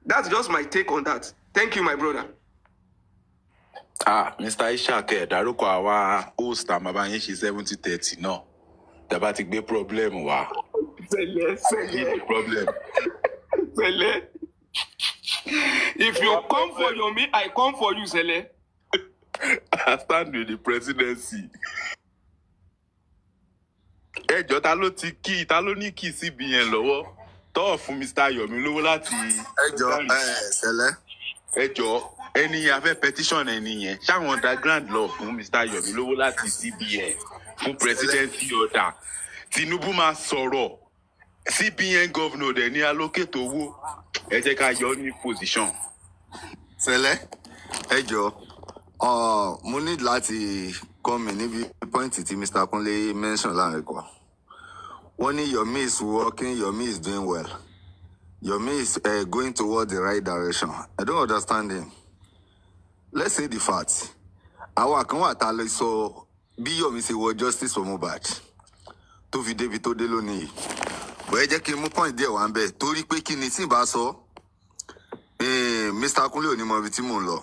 That's just my take on that. Thank you, my brother. Mr. Ishaq, dárúkọ àwa host àmàbáyé ṣe 70-30 náà. Tẹ́bá ti gbé problem wá. Sele. Problem. Sele. If you come for Yomi, I come for you, Sele. I stand with the presidency. Ẹjọ́ ta ló ní kí CBN lọ́wọ́? Tọ́ fún Mr. Yomi lówó láti. Sele. Ẹjọ́ ẹni yẹn afẹ́ petition ẹni yẹn. Ṣáwọn underground lọ fún Mr. Yomi lówó láti CBN fún presidency order. Tinubu máa sọ̀rọ̀. CBN governor dẹ̀ ní allocate owó. Ẹ jẹ́ ká yọ ní position. Sele, ẹjọ́ mo need láti come níbi point tí Mr. Kunle mention láàrin kan. Wọ́n ní Yomi is working, Yomi is doing well. Yomi is going toward the right direction. I don't understand him. Let's say the facts. Àwa kan wà tá lè sọ bí Yomi ṣe wọ justice for Mohbad tó fi débi tó dé lónìí. Bọ̀ ẹ jẹ́ kí n mú point díẹ̀ wá ń bẹ̀ torí pé kí ni tí n bá sọ Mr. Kunle ò ní mọ ibi tí mò ń lọ.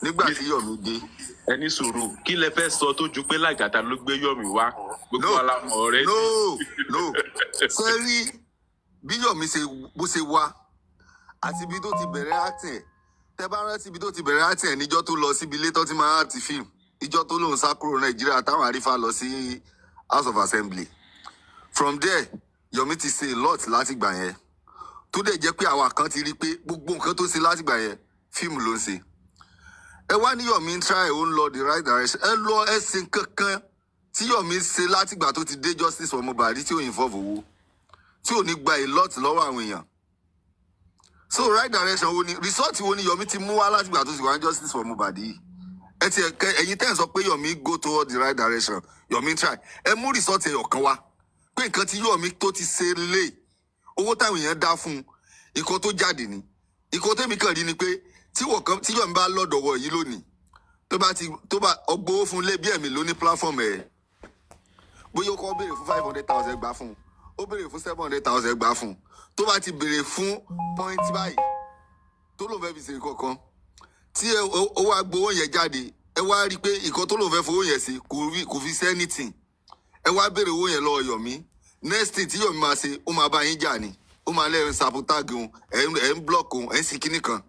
Nígbà tí Yomi dé. Ẹni sùúrù kí lẹ fẹ́ sọ tó ju pé Làgàtà ló gbé Yomi wá gbogbo alamọ ọ̀rẹ́. No. Sẹ́rí bí Yomi bó ṣe wá àti ibi tó ti bẹ̀rẹ̀ acting tẹ́ bá rántí ibi tó ti bẹ̀rẹ̀ acting níjọ́ tó lọ síbi ilé tó ti máa act film ìjọ́ tó lòun sá kúrò Nàìjíríà táwọn àrífà lọ sí House of Assembly. From there Yomi ti ṣe a lot láti gbà yẹn tó dẹ̀ jẹ́ pé àwa kan ti rí pé gbogbo nǹkan tó ṣe láti gbà yẹn fíìmù ló ń ṣe. Ẹ wá ní Yomi ń try ó ń lọ the right direction. Ẹ lọ ẹsìn kankan tí Yomi ṣe láti gbà tó ti dé justice for Mohbad tí ò involve owó tí ò ní gba a lot lọ́wọ́ àwọn èèyàn. So right direction wo ni result wo ni Yomi ti mú wá láti gbà tó ti wá justice for Mohbad yìí. Ẹ̀yin tẹ́ ẹ̀ sọ pé Yomi go toward the right direction. Yomi try. Ẹ mú result ẹ̀yọ̀ kan wá. Pé nǹkan tí Yomi tó ti ṣe lé owó táwọn èèyàn dá fún nǹkan tó jáde ni. Nǹkan tẹ́mi kàn rí ni pé tí Yomi bá lọ́dọ̀wọ̀ yìí lónìí tó bá ọgbówó fún lé bí ẹ̀mí lóní platform ẹ̀ bóyá ó kọ́ béèrè fún 500,000 gbà fún ó béèrè fún 700,000 gbà fún tó bá ti béèrè fún point báyìí tó lóun fẹ́ fi ṣe kankan tí ó wá gbowó yẹn jáde ẹ wá rí i pé nǹkan tó lóun fẹ́ fowó yẹn ṣe kò fi ṣe anything ẹ wá béèrè owó yẹn lọ́wọ́ Yomi next thing tí Yomi máa ṣe ó máa bá yín jà ni ó máa lẹ́yìn sabotage òun ẹ̀ ń block òun ẹ̀ ń sì kíní kan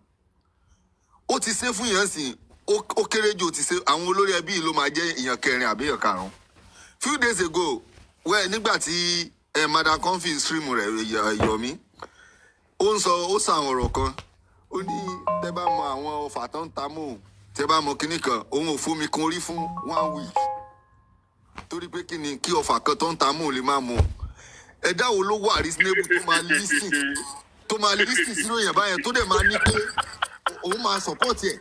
ó ti ṣe fún yẹn sìn ó kéré jù ó ti ṣe àwọn olórí ẹbí yìí ló máa jẹ́ èèyàn kẹrin àbí èèyàn karùn-ún. Few days ago nígbà tí Madam Comfy stream rẹ̀ Yomi ó sọ àwọn ọ̀rọ̀ kan ó ní tẹ́ bá mọ àwọn ọfà tó ń ta mọ́ òun tẹ́ bá mọ kíní kan òun ò fún mi kan orí fún 1 week torí pé kíni kí ọfà kan tó ń ta mọ́ òun lè máa mọ ẹ̀dá wo ló wà reasonable tó máa lísìn sínú èèyàn báyẹn tó dẹ̀ máa ní pé òun máa support ẹ̀.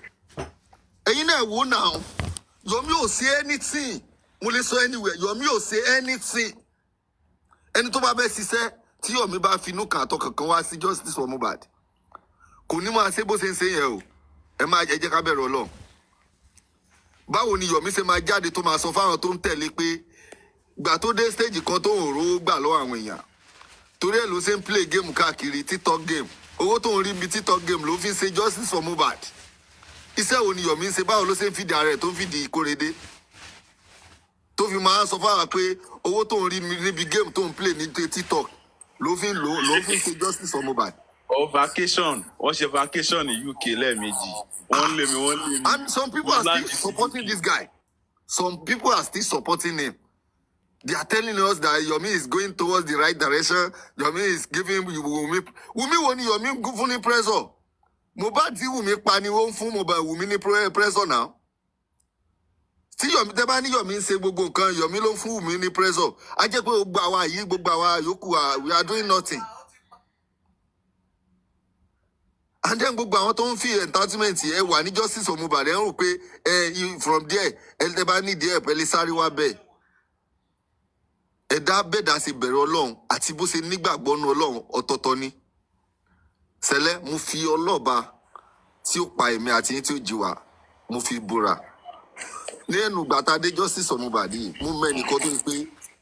Ẹ̀yin náà wò náà Yomi ò ṣe anything mo lè sọ anywhere Yomi ò ṣe anything ẹni tó bá bẹ́ẹ̀ ṣiṣẹ́ tí Yomi bá finú kan àtọ̀ kankan wá sí justice for Mohbad kò ní máa ṣe bó ṣe ń ṣe yẹn o ẹ jẹ́ ká bẹ̀rù Ọlọ́run. Báwo ni Yomi ṣe máa jáde tó máa sọ fáwọn tó ń tẹ̀lé pé gbà tó dé stage kan tó ń rówó gbà lọ́wọ́ àwọn èèyàn torí ẹ̀ ló ṣe ń play game káàkiri TikTok game owó tó ń rí bí TikTok game ló fi ń ṣe justice for Mohbad. Iṣẹ́ wo ni Yomi ń ṣe báwo ló ṣe ń fìdí ara ẹ̀ tó ń fìdí Ìkórèdé tó fi máa sọ fáwọn pé owó tó ń rí níbi game tó ń play ní TikTok ló fi ń ṣe justice for Mohbad. Vacation wọ́n ṣe vacation ní UK lẹ́ẹ̀mejì wọ́n lé mi. And some people are still supporting this guy. Some people are still supporting him. They are telling us that Yomi is going towards the right direction. Yomi is giving Wumi wo ni Yomi fún ní pressure. Mohbad tí Wumi pa ni wọ́n fún Wumi ní pressure now. Tí Yomi tẹ́ bá ní Yomi ń ṣe gbogbo nǹkan Yomi ló fún Wumi ní pressure. A jẹ́ pé gbogbo àwa yòókù we are doing nothing. And then gbogbo àwọn tó ń fi entertainment ẹ wà ní justice for Mohbad ẹ ń rò pé from there ẹ tẹ́ bá ní díẹ̀ pẹ̀lú sáré wá bẹ́ẹ̀. Ẹ̀dá bẹ́ẹ̀dá ṣe bẹ̀rẹ̀ Ọlọ́run àti bó ṣe nígbàgbọ́ nú Ọlọ́run ọ̀tọ̀ọ̀tọ̀ ni. Sẹlẹ̀ mo fi ọlọ́ba tí ó pa èmi àti yín tí ó jí wa mo fi búra. Ní ẹnu gbàtà dé justice for Mohbad yìí mo mẹ́ni kan tó ń pé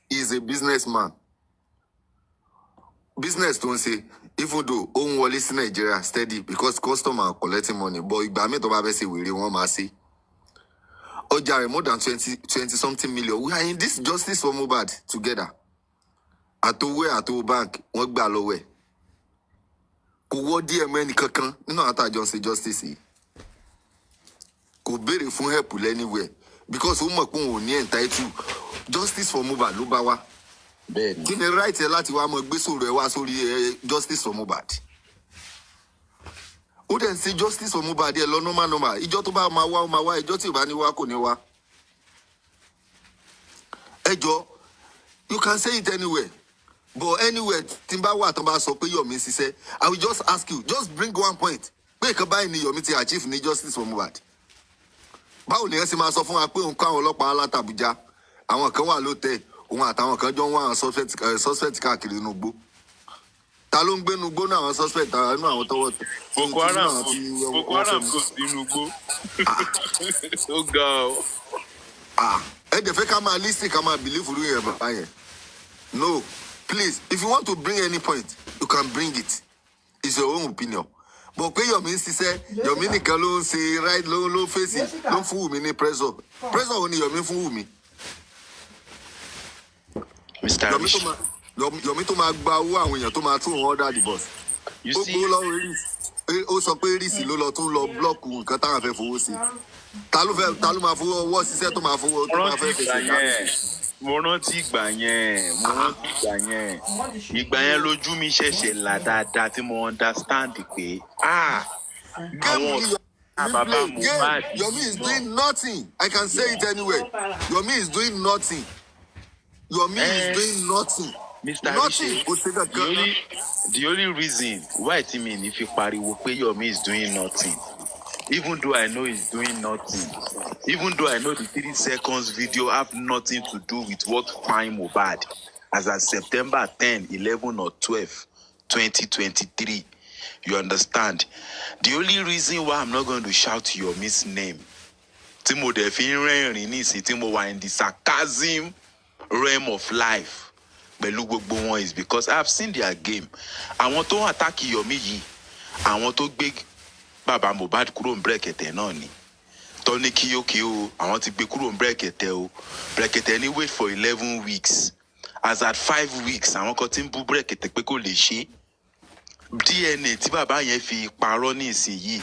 he is a businessman. business tó ń ṣe even though ó ń wọlé sí Nigeria steady because customer are collecting money but ìgbà míì tó bá fẹ́ ṣe wèrè wọ́n máa ṣe. Ọjà rẹ̀ more than 20 something million. We are in this justice for Mohbad together. Àtowó bank wọ́n gbà lọ́wọ́ ẹ̀. Kò wọ́ díẹ̀ mọ́ ẹnì kankan nínú àtàjọ ṣe justice yìí. Kò béèrè fún help anywhere because ó mọ̀ pé òun ò ní entitled justice for Mohbad ló bá wá. Bẹ́ẹ̀ni. Kí ni right ẹ láti wá mọ gbé sọ̀rọ̀ ẹ wá sórí justice for Mohbad? Ó dẹ̀ ń ṣe justice for Mohbad ẹ lọ normal. Ìjọ tó bá máa wá ó máa wá, ìjọ tí ò bá ní wá kò ní wá. Ẹ jọ̀ọ́, you can say it anywhere. But anywhere, tí n bá wà tán bá sọ pé Yomi ṣiṣẹ́, I will just ask you, just bring one point. Pé ìkan báyìí ni Yomi ti achieve ní justice for Mohbad. Báwo ni ẹ sì máa sọ fún wa pé òun kọ́ àwọn ọlọ́pàá látàbújá? Àwọn kan wà lóòótẹ́, òun àtàwọn kan jọ ń wá àwọn suspect káàkiri inú igbó. Ta ló ń gbé inú igbó náà àwọn suspect inú àwọn tọwọ́ tẹ̀? Boko Haram kò sí inú igbó. Ó ga ọ. Ẹ jẹ́ fẹ́ ká máa listen ká máa believe lórí ẹ̀ bàbá yẹn. No, please, if you want to bring any point, you can bring it. It's your own opinion. But pé Yomi ń ṣiṣẹ́, Yomi nìkan ló ń ṣe right ló fèsì ló ń fún Wùmí ní pressure. Pressure wo ni Yomi fún Wùmí? Mr. Rich. Yomi tó máa gba owó àwọn èèyàn tó máa tún wọn order the boss. You Ó see, gbó lọ́wọ́ Risi. Ó sọ pé Risi ló lọ tún lọ blọ́ọ̀kù nǹkan táwọn fẹ́ fowó sí. Ta ló máa fowó ọwọ́ ṣiṣẹ́ tó máa fowó tó máa fẹ́ fèsì dáná? Mo rántí ìgbà yẹn. Ìgbà yẹn lójú mi ṣẹ̀ṣẹ̀ là dáadáa tí mo understand pé àwọn bàbá Mohbad. Yomi is doing nothing. I can say it anyway. Yomi is doing nothing. Yomi is doing nothing. Mr. Nothing. The only reason why it mean if you pariwo pé Yomi is doing nothing, even though I know he's doing nothing, even though I know the 3 seconds video have nothing to do with what fine Mohbad as at September 10, 11 or 12, 2023. You understand? The only reason why I'm not going to shout Yomi's name, tí mo dẹ̀ fi ń rẹ́rìn-ín nísìn tí mo wà in the sarcasm realm of life pẹ̀lú gbogbo wọn is because I have seen their game. Àwọn tó ń attack Yomi yìí, àwọn tó gbé bàbá Mohbad kúrò ń brẹ̀kẹ̀tẹ̀ náà ni. Tó ní kíyókè o, àwọn ti gbé kúrò ń brẹ̀kẹ̀tẹ̀ o. Brẹ̀kẹ̀tẹ̀ ní wait for 11 weeks. As at 5 weeks, àwọn kan ti ń bú brẹ̀kẹ̀tẹ̀ pé kò lè ṣe. DNA tí bàbá yẹn fi parọ́ ní ìsinyìí,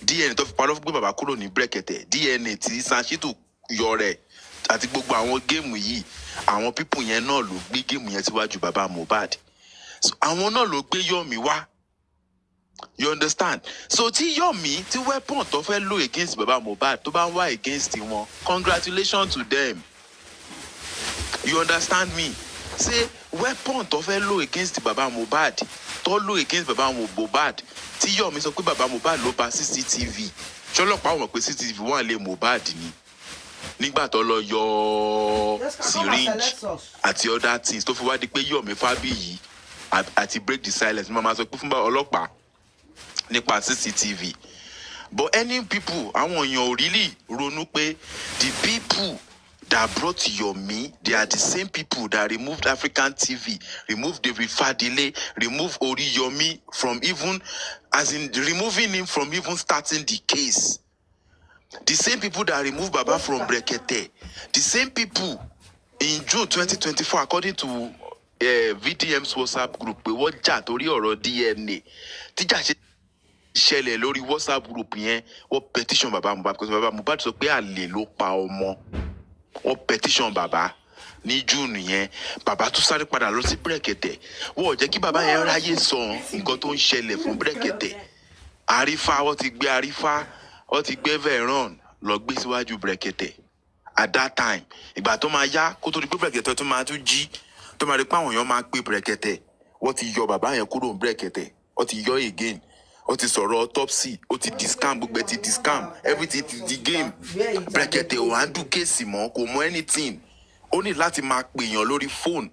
DNA tó fi parọ́ fún pé bàbá kúrò ní brẹ̀kẹ̀tẹ̀, DNA tí Sanchitu yọ rẹ̀ àti gbogbo àwọn géèmù yìí, àwọn pípù yẹn náà ló gbé géèmù yẹn síwájú bàbá Mohbad. So àwọn náà ló gbé Yomi wá. You understand? So tí Yomi tí weapon tó fẹ́ lò against bàbá Mohbad tó bá ń wá against wọn, congratulations to them. You understand me? Say weapon tó fẹ́ lò against bàbá Mohbad tó lò against bàbá Mohbad tí Yomi sọ pé bàbá Mohbad ló bà CCTV. Ṣọlọ́pàá mọ̀ pé CCTV wọ́n lé Mohbad ni. Nígbà tó lọ yọ syringe àti other things tó fi wá di pé Yomi Fabiyi àti break the silence mo máa sọ pé fún ọlọ́pàá nípa CCTV. But any people àwọn èèyàn ò really ronú pé the people that brought Yomi, they are the same people that removed African TV, removed David Fadile, removed Oriyomi from even, as in removing him from even starting the case. The same people that removed Baba from Brekete, the same people in June 2024, according to VDM's WhatsApp group, pé wọ́n jà torí ọ̀rọ̀ DNA. Tíjà ṣe ṣẹlẹ̀ lórí WhatsApp group yẹn, wọ́n petition Baba Mohbad because Baba Mohbad sọ pé àlè ló pa ọmọ. Wọ́n petition Baba ní June yẹn. Baba tún sáré padà lọ sí Brekete. Wọ́n jẹ́ kí Baba yẹn ráyè sọ nǹkan tó ń ṣẹlẹ̀ fún Brekete. Àrífà wọ́n ti gbé Àrífà. Ó ti gbé Veron lọ gbé síwájú Brekete at that time. Ìgbà tó máa yá kó tó di pé Brekete tó máa tún jí tó máa rí pé àwọn èèyàn máa pé Brekete. Wọ́n ti yọ bàbá yẹn kúrò ní Brekete. Wọ́n ti yọ again. Ó ti sọ̀rọ̀ autopsy. Ó ti discam gbogbo ti discam. Everything ti di game. Brekete ò handle case mọ́ kò mọ anything. Ó ní láti máa pèèyàn lórí phone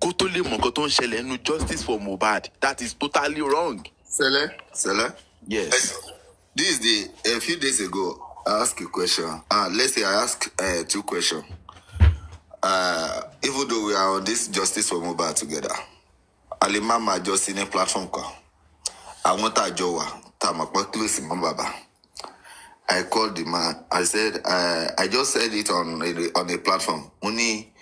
kó tó lè mọ̀ nǹkan tó ń ṣẹlẹ̀ nínú justice for Mohbad. That is totally wrong. Sele? Yes. This is a few days ago, I asked a question. Let's say I asked 2 questions. Even though we are on this justice for Mohbad together, Alima Majo senior platform ko. I want a jowa. Tamakwa close in Baba. I called the man. I said, I just said it on a platform. Muni,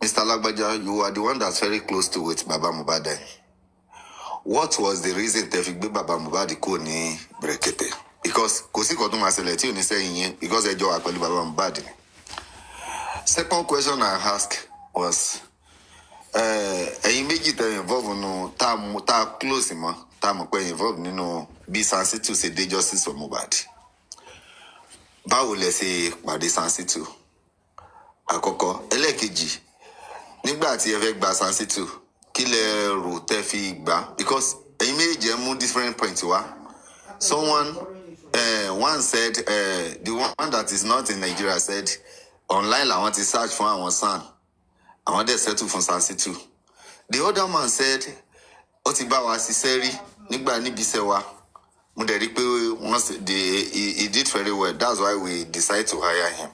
Mr. Lagbaja, you are the one that's very close to with Baba Mohbad then. What was the reason Tefik Baba Mohbad ko ni Brekete? Because kosi koto maseleti oni say because I jowa pẹ̀lú Baba Mohbad. Second question I asked was, ẹ̀yin méjì tẹ́ involve no tá close mọ́ tá mọ̀ pé involve nínú bí Sansitu ṣe dé justice for Mohbad. Báwo lẹ ṣe pàdé Sansitu? Àkọ́kọ́, ẹlẹ́ẹ̀kejì, nígbà tí ẹ fẹ́ gba Sansitu, kí lẹ rò tẹ́ fi gbà? Because ẹ̀yin méjì mú different points wá. Someone, one said, the one that is not in Nigeria said, online I want to search for our son. I want to settle for Sansitu. The other man said, Otiba wa siseri, nigba ni bisewa. Once he did very well. That's why we decided to hire him.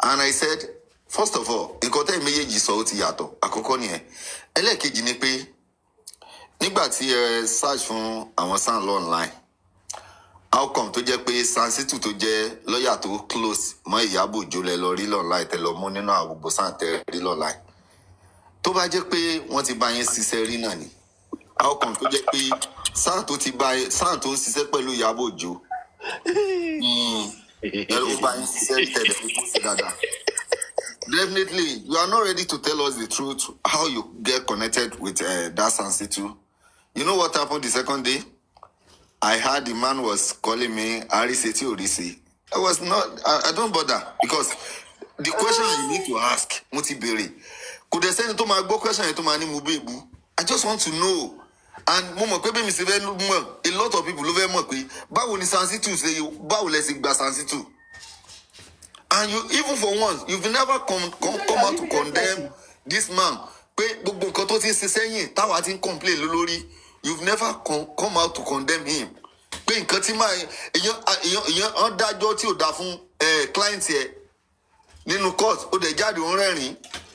And I said, first of all, nkote meyeji so ti yato. Akoko ni ẹlẹ́ẹ̀kejì ni pé nígbà tí search fún àwọn san law online. How come tó jẹ́ pé Sansitu tó jẹ́ lawyer tó close mọ́ Ìyábọ̀ Òjó lẹ lọ rí online tẹ lọ mú nínú àwọn gbogbo san tẹ rí online. Tó bá jẹ́ pé wọ́n ti bá yín ṣiṣẹ́ rí náà ni. How come tó jẹ́ pé san tó ń ṣiṣẹ́ pẹ̀lú Ìyábọ̀ Òjó. Ẹ̀rọ bá yín ṣiṣẹ́ rí tẹ̀lé fún kó sí dáadáa. Definitely, you are not ready to tell us the truth, how you get connected with that Sansitu. You know what happened the second day? I heard the man was calling me Ariseti Orisi. I don't bother because the question you need to ask, Mutiberi, could they send to my question to Mani Mubebu? I just want to know. And a lot of people love him. Báwo ni Sansitu say báwo lẹ ṣe gba Sansitu? And you, even for once, you've never come out to condemn this man. Complain lórí. You've never come out to condemn him. Clients here.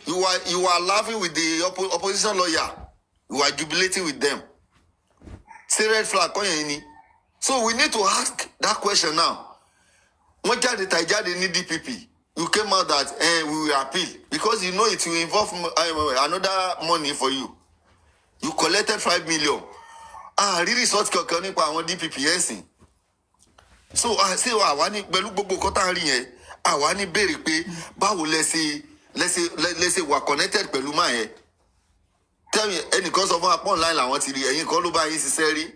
You are laughing with the opposition lawyer. You are jubilating with them. Say red flag. So we need to ask that question now. When DPP, you came out that we will appeal because you know it will involve another money for you. You collected 5 million. Really sort on DPP. So I say, I want to let's say we're connected Peluma. Tell me any cause of our online I want to and you call by necessary.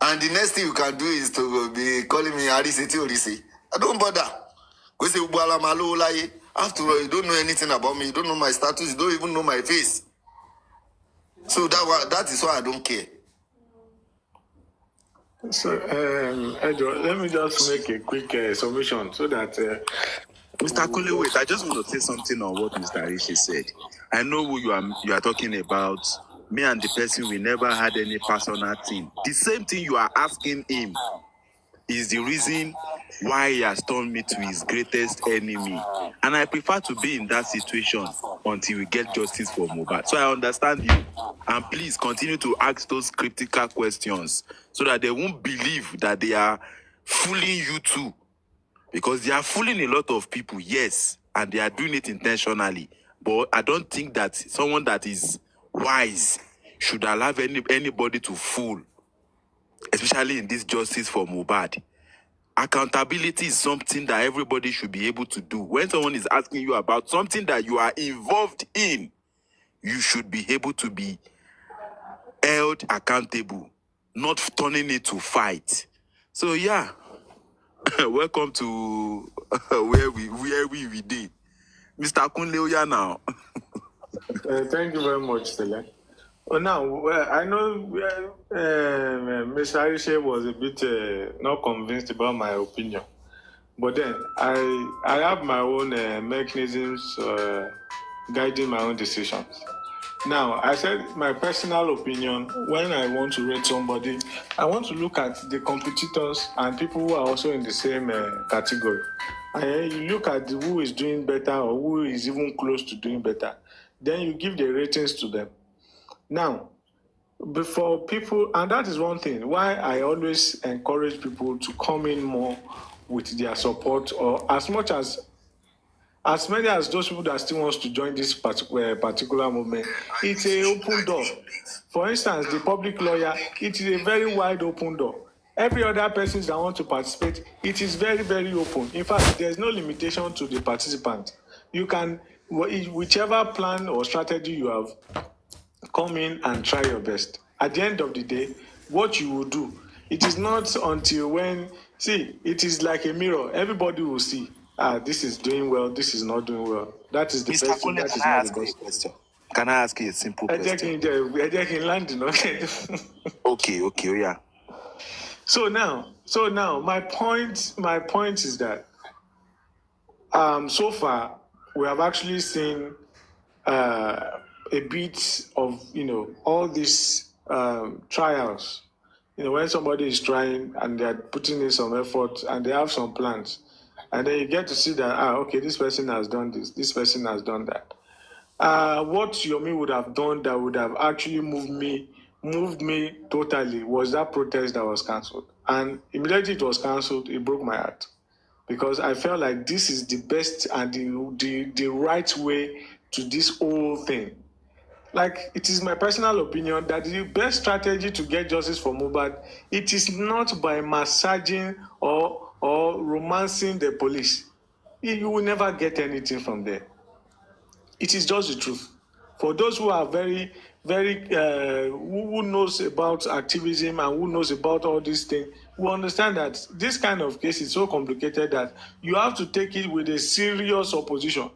And the next thing you can do is to be calling me Ariseti Orisi. I don't bother. After all, you don't know anything about me. You don't know my status. You don't even know my face. So that is why I don't care. So, Edward, let me just make a quick submission so that... Mr. Kule, wait, I just want to say something on what Mr. Rishi said. I know who you are talking about. Me and the person, we never had any personal thing. The same thing you are asking him is the reason why he has turned me to his greatest enemy. And I prefer to be in that situation until we get justice for Mohbad. So I understand you. And please continue to ask those critical questions so that they won't believe that they are fooling you too. Because they are fooling a lot of people, yes, and they are doing it intentionally. But I don't think that someone that is wise should allow anybody to fool, especially in this justice for Mohbad. Accountability is something that everybody should be able to do. When someone is asking you about something that you are involved in, you should be able to be held accountable, not turning it to fight. So yeah, welcome to where we did. Mr. Kunle now. Thank you very much, Stella. Now, I know Mr. Arishe was a bit not convinced about my opinion. But then, I have my own mechanisms guiding my own decisions. Now, I said my personal opinion, when I want to rate somebody, I want to look at the competitors and people who are also in the same category. And you look at who is doing better or who is even close to doing better. Then you give the ratings to them. Now, before people, and that is one thing why I always encourage people to come in more with their support, or as many as those people that still wants to join this particular movement. It's a open door. For instance, the public lawyer, it is a very wide open door. Every other person that want to participate, it is very, very open. In fact, there's no limitation to the participant. You can, whichever plan or strategy you have, come in and try your best. At the end of the day, what you will do, it is not until when, see, it is like a mirror. Everybody will see, this is doing well, this is not doing well. That is the Mr. best thing, Kunle, that can is I not the ask you a best. question? Can I ask you a simple question? Okay, yeah. So now, my point is that so far we have actually seen a bit of all these trials. When somebody is trying and they are putting in some effort and they have some plans, and then you get to see that okay, this person has done this person has done that. What Yomi would have done that would have actually moved me totally was that protest that was cancelled. And immediately it was cancelled, it broke my heart. Because I felt like this is the best and the right way to this whole thing. Like, it is my personal opinion that the best strategy to get justice for Mohbad, it is not by massaging or romancing the police. You will never get anything from there. It is just the truth. For those who are very, very, who knows about activism and who knows about all these things, we understand that this kind of case is so complicated that you have to take it with a serious opposition.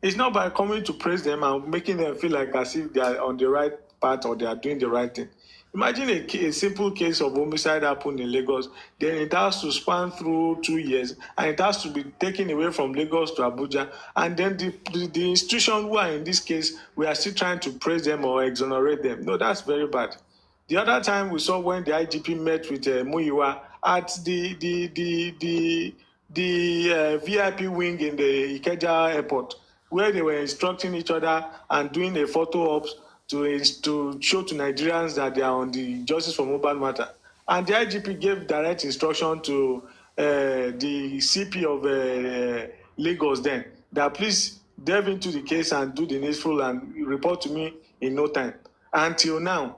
It's not by coming to praise them and making them feel like as if they are on the right path or they are doing the right thing. Imagine a simple case of homicide happened in Lagos, then it has to span through 2 years, and it has to be taken away from Lagos to Abuja, and then the institution who are in this case, we are still trying to praise them or exonerate them. No, that's very bad. The other time we saw when the IGP met with Muyiwa at the VIP wing in the Ikeja airport, where they were instructing each other and doing a photo ops to show to Nigerians that they are on the justice for Mohbad matter. And the IGP gave direct instruction to the CP of Lagos then that please delve into the case and do the needful and report to me in no time. Until now,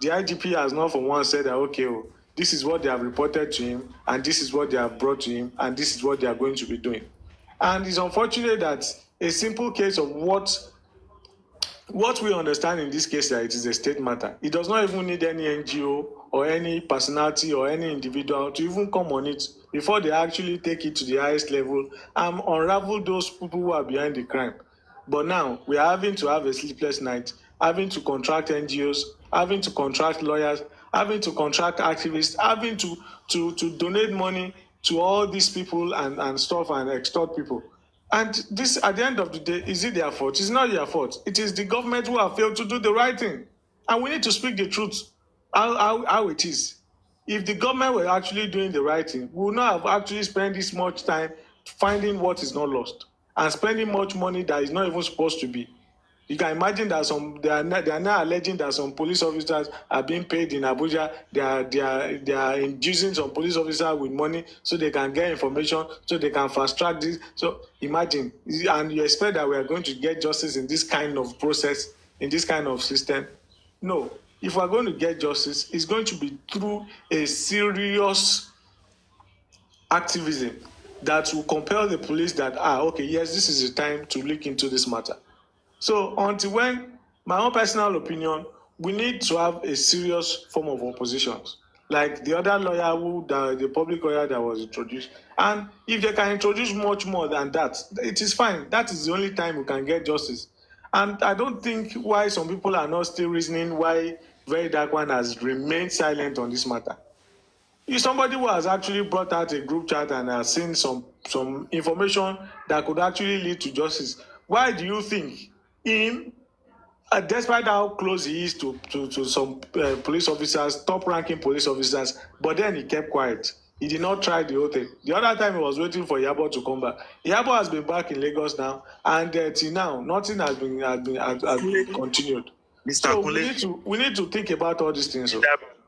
the IGP has not for once said that, okay, this is what they have reported to him, and this is what they have brought to him, and this is what they are going to be doing. And it's unfortunate that a simple case of what we understand in this case, that it is a state matter. It does not even need any NGO or any personality or any individual to even come on it before they actually take it to the highest level and unravel those people who are behind the crime. But now we are having to have a sleepless night, having to contract NGOs, having to contract lawyers, having to contract activists, having to donate money to all these people and stuff and extort people. And this, at the end of the day, is it their fault? It's not their fault. It is the government who have failed to do the right thing. And we need to speak the truth, how it is. If the government were actually doing the right thing, we would not have actually spent this much time finding what is not lost and spending much money that is not even supposed to be. You can imagine that they are now alleging that some police officers are being paid in Abuja. They are inducing some police officers with money so they can get information, so they can fast track this. So imagine, and you expect that we are going to get justice in this kind of process, in this kind of system? No. If we are going to get justice, it's going to be through a serious activism that will compel the police that, okay, yes, this is the time to look into this matter. So until when, my own personal opinion, we need to have a serious form of opposition, like the other lawyer the public lawyer that was introduced. And if they can introduce much more than that, it is fine. That is the only time we can get justice. And I don't think why some people are not still reasoning why Very Dark One has remained silent on this matter. If somebody who has actually brought out a group chat and has seen some information that could actually lead to justice, why do you think him, despite how close he is to some police officers, top-ranking police officers, but then he kept quiet. He did not try the whole thing. The other time he was waiting for Yabo to come back. Yabo has been back in Lagos now, and till now, nothing has been continued. Mr. So Kunle, we need to think about all these things. So.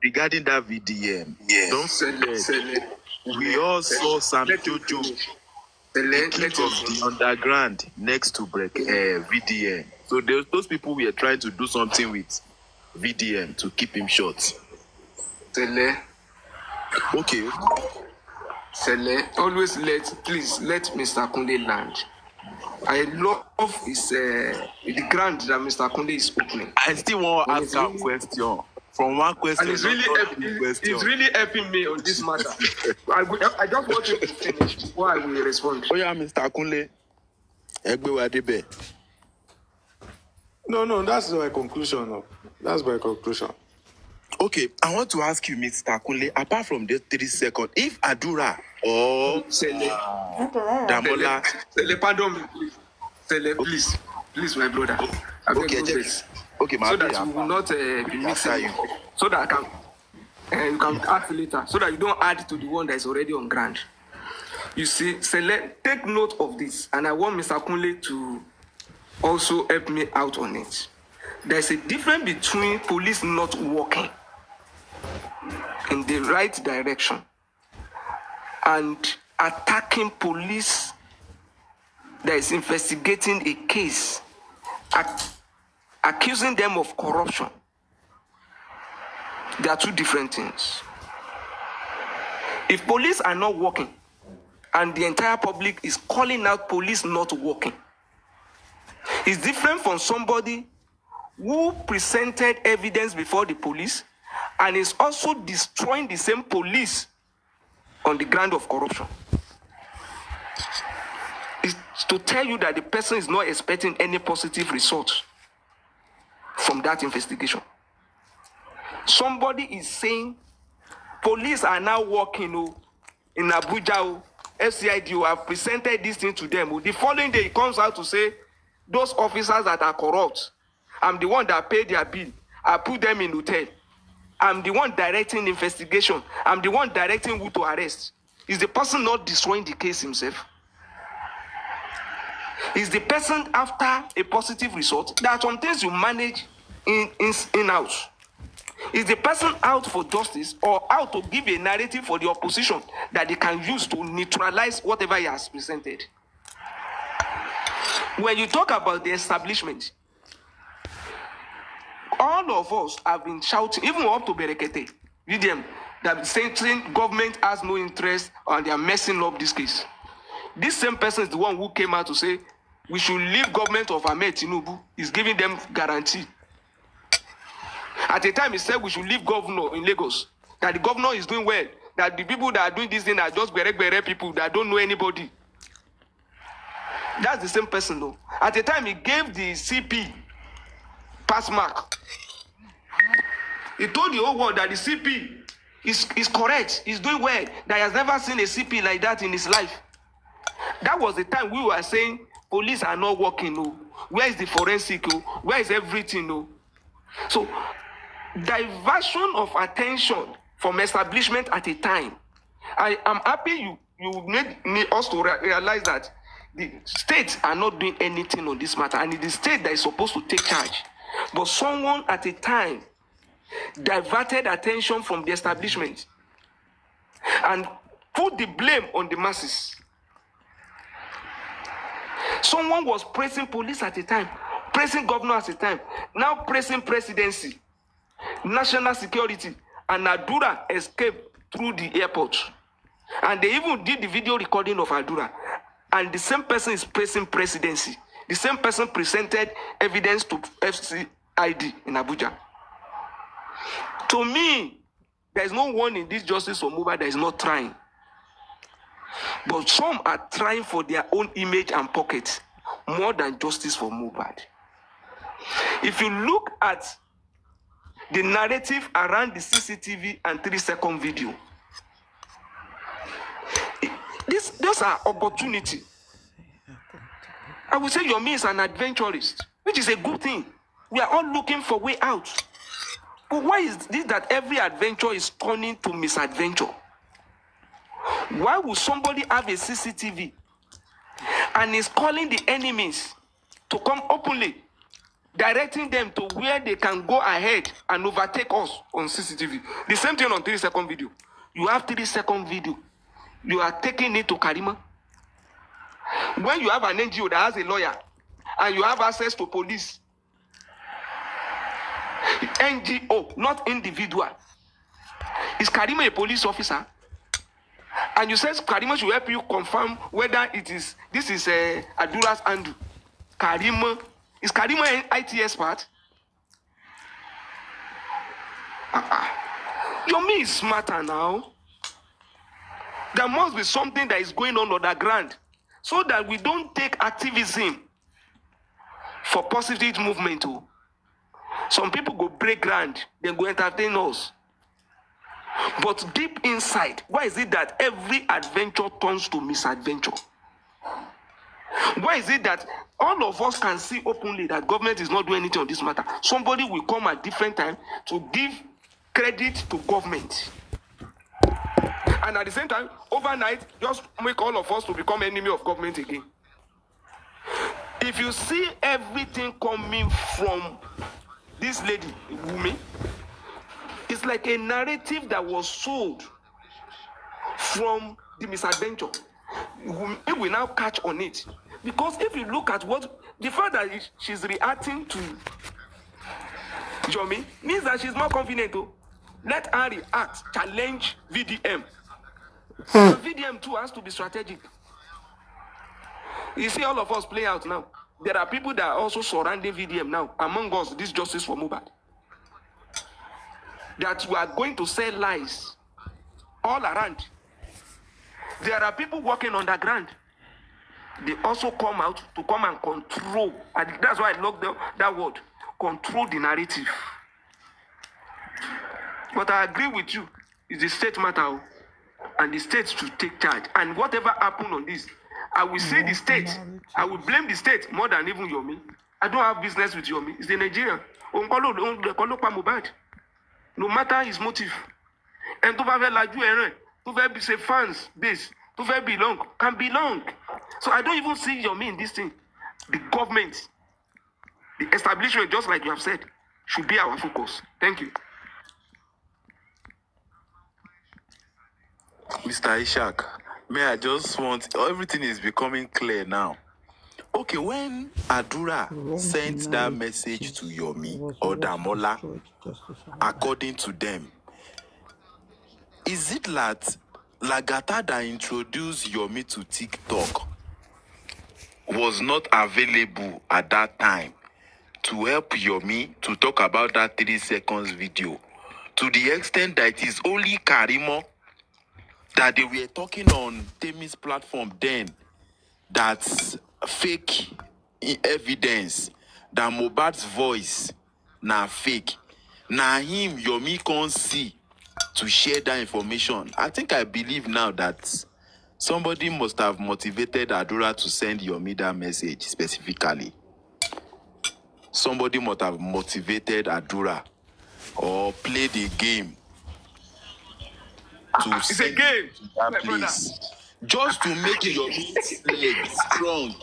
regarding that VDM, don't forget, we all saw Sam Jojo, the king of the underground, next to VDM. So those people were trying to do something with VDM to keep him short. Okay. Always please let Mr. Kunle land. I love the ground that Mr. Kunle is opening. I still want to And ask a question. From one question, and it's really helping me on this matter. I just want you to finish before I will respond. Oh yeah, Mr. Kunle. No, that's my conclusion. No. That's my conclusion. Okay, I want to ask you, Mr. Kunle, apart from the 3 seconds, if Adura or Damola... Sele, pardon me, please. Sele, please, my brother. Okay, my so that you will not be mixing you. So that you can add later, so that you don't add to the one that is already on ground. You see, Sele, take note of this, and I want Mr. Kunle to also help me out on it. There's a difference between police not working in the right direction and attacking police that is investigating a case, accusing them of corruption. They are two different things. If police are not working and the entire public is calling out police not working, it's different from somebody who presented evidence before the police and is also destroying the same police on the ground of corruption. It's to tell you that the person is not expecting any positive results from that investigation. Somebody is saying police are now working in Abuja, FCID have presented this thing to them. The following day, he comes out to say, those officers that are corrupt, I'm the one that paid their bill. I put them in hotel. I'm the one directing the investigation. I'm the one directing who to arrest. Is the person not destroying the case himself? Is the person after a positive result? There are some things you manage in-house. Is the person out for justice or out to give a narrative for the opposition that they can use to neutralize whatever he has presented? When you talk about the establishment, all of us have been shouting, even up to Berekete, VDM, that saying government has no interest and they are messing up this case. This same person is the one who came out to say we should leave government of Ahmed Tinubu. He's giving them guarantee. At the time, he said we should leave governor in Lagos, that the governor is doing well, that the people that are doing this thing are just bere people that don't know anybody. That's the same person, though. At the time, he gave the CP pass mark. He told the whole world that the CP is correct, he's doing well, that he has never seen a CP like that in his life. That was the time we were saying police are not working. Where is the forensic? Where is everything? So, diversion of attention from establishment at a time. I am happy you made us to realize that the states are not doing anything on this matter, and it is the state that is supposed to take charge. But someone at a time diverted attention from the establishment and put the blame on the masses. Someone was praising police at a time, praising governor at a time, now praising presidency, national security, and Adura escaped through the airport. And they even did the video recording of Adura. And the same person is praising presidency. The same person presented evidence to FCID in Abuja. To me, there is no one in this justice for Mohba that is not trying. But some are trying for their own image and pocket more than justice for Mohbad. If you look at the narrative around the CCTV and 3-second video, those are opportunity. I would say Yomi is an adventurist, which is a good thing. We are all looking for way out. But why is this that every adventure is turning to misadventure? Why would somebody have a CCTV and is calling the enemies to come openly directing them to where they can go ahead and overtake us on CCTV. The same thing on 3-second video. You have 3-second video. You are taking it to Karima. When you have an NGO that has a lawyer and you have access to police, NGO, not individual. Is Karima a police officer? And you said Karima should help you confirm whether this is Adura's handle. Karima, is Karima an IT expert? Yomi is smarter now. There must be something that is going on underground so that we don't take activism for positive movement. Some people go break ground, then go entertain us. But deep inside, why is it that every adventure turns to misadventure? Why is it that all of us can see openly that government is not doing anything on this matter? Somebody will come at different time to give credit to government. And at the same time, overnight, just make all of us to become enemy of government again. If you see everything coming from this lady, Wumi, it's like a narrative that was sold from the misadventure. We will now catch on it. Because if you look at the fact that she's reacting to Yomi means that she's more confident. Let her react, challenge VDM. The VDM too has to be strategic. You see all of us play out now. There are people that are also surrounding VDM now. Among us, this justice for Mohba. That we are going to sell lies all around. There are people working underground. They also come out to come and control. And that's why I love that word. Control the narrative. But I agree with you. It's the state matter. And the state should take charge. And whatever happened on this, I will say the state. I will blame the state more than even Yomi. I don't have business with Yomi. It's the Nigerian. No matter his motive. And to have to say fans base, to belong, can belong. So I don't even see Yomi in this thing. The government, the establishment, just like you have said, should be our focus. Thank you. Mr. Ishak, may I just want, everything is becoming clear now. Okay, when Adura sent that message to Yomi or Damola, according to them, is it that Lagata that introduced Yomi to TikTok was not available at that time to help Yomi to talk about that 3 seconds video, to the extent that it is only Karimo that they were talking on Temi's platform then that's fake evidence, that Mohbad's voice na fake. Na him Yomi can't see to share that information. I believe now that somebody must have motivated Adura to send Yomi that message specifically. Somebody must have motivated Adura or played a game to it's a game. That place. Just to make your leg strong.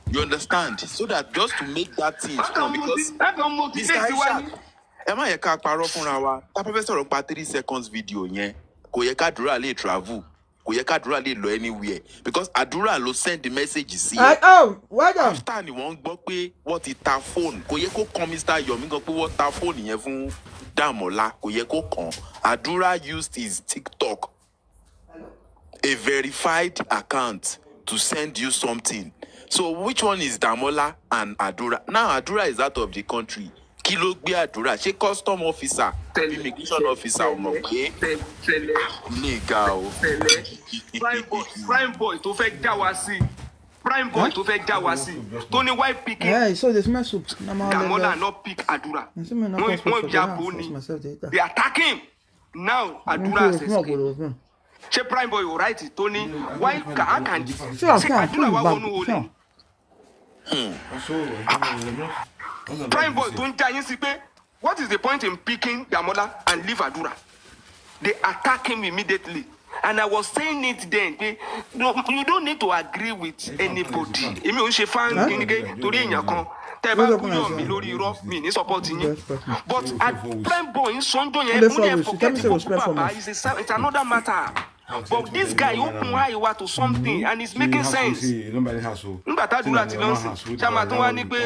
You understand? So that just to make that thing strong. Because Mr. Aisha, am I a car parọ́ fúnra wa? Tá bá fẹ́ sọ̀rọ̀ pa 3 seconds video yẹn. Kò yẹ ká Adura lè travel. Kò yẹ ká Adura lè lọ anywhere. Because Adura ló send the message sí. Why don't? After ni wọ́n gbọ́ pé wọ́n ti ta phone. Kò yẹ kó kàn Mr. Yomi gan pé wọ́n ta phone yẹn fún Damola. Kò yẹ kó kàn. Adura used his TikTok, a verified account, to send you something. So which one is Damola and Adura? Now Adura is out of the country. Kí ló gbé Adura? Ṣé custom officer, immigration officer ọmọ pé nigga o. Prime boy tó fẹ́ já wa sí. Prime boy tó fẹ́ já wa sí. Tó ní why pick him? Yeah, so this mess up. Damola not pick Adura. Wọ́n jabo ni. They attack him. Now Adura has escaped. Che Prime boy right it Tony why can Adura wa wonu ole Prime boy don't tell you what is the point in picking Damola and leave Adura? They attack him immediately. And I was saying it then, no, you don't need to agree with anybody. Emi o se fan kinike tori eyan kan tẹ́ bá búyọ̀ mi lórí irọ́ mi ní support yín but prime boy ń sọ́njọ́ yẹn ó ní ẹ forget kókó bàbá it's another matter. But this guy open eye wa to something and it's making sense. Nígbà tádùúrà ti lọ sí ṣáma tó wá ní pé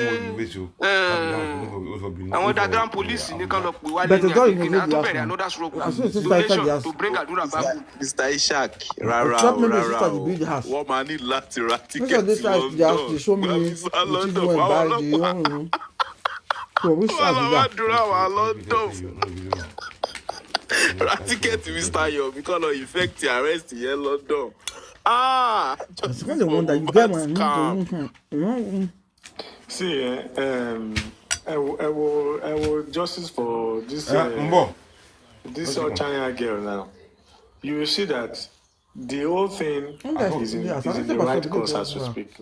àwọn underground police ní kan lọ pè wá lẹ́yìn àgbègbè náà tó bẹ̀rẹ̀ another struggle donation to bring àdúrà back. Mr. Ishaq rárá wọ́n máa ní láti ra tíkẹ́ẹ̀tì London báwọn àdúrà wà London ra tíkẹ́ẹ̀tì Mr. Yomi kọ́ lọ effect arrest yẹn London. It's kind of one that you get one. See, I will justice for this this China girl now. You will see that the whole thing is in the right course as we speak.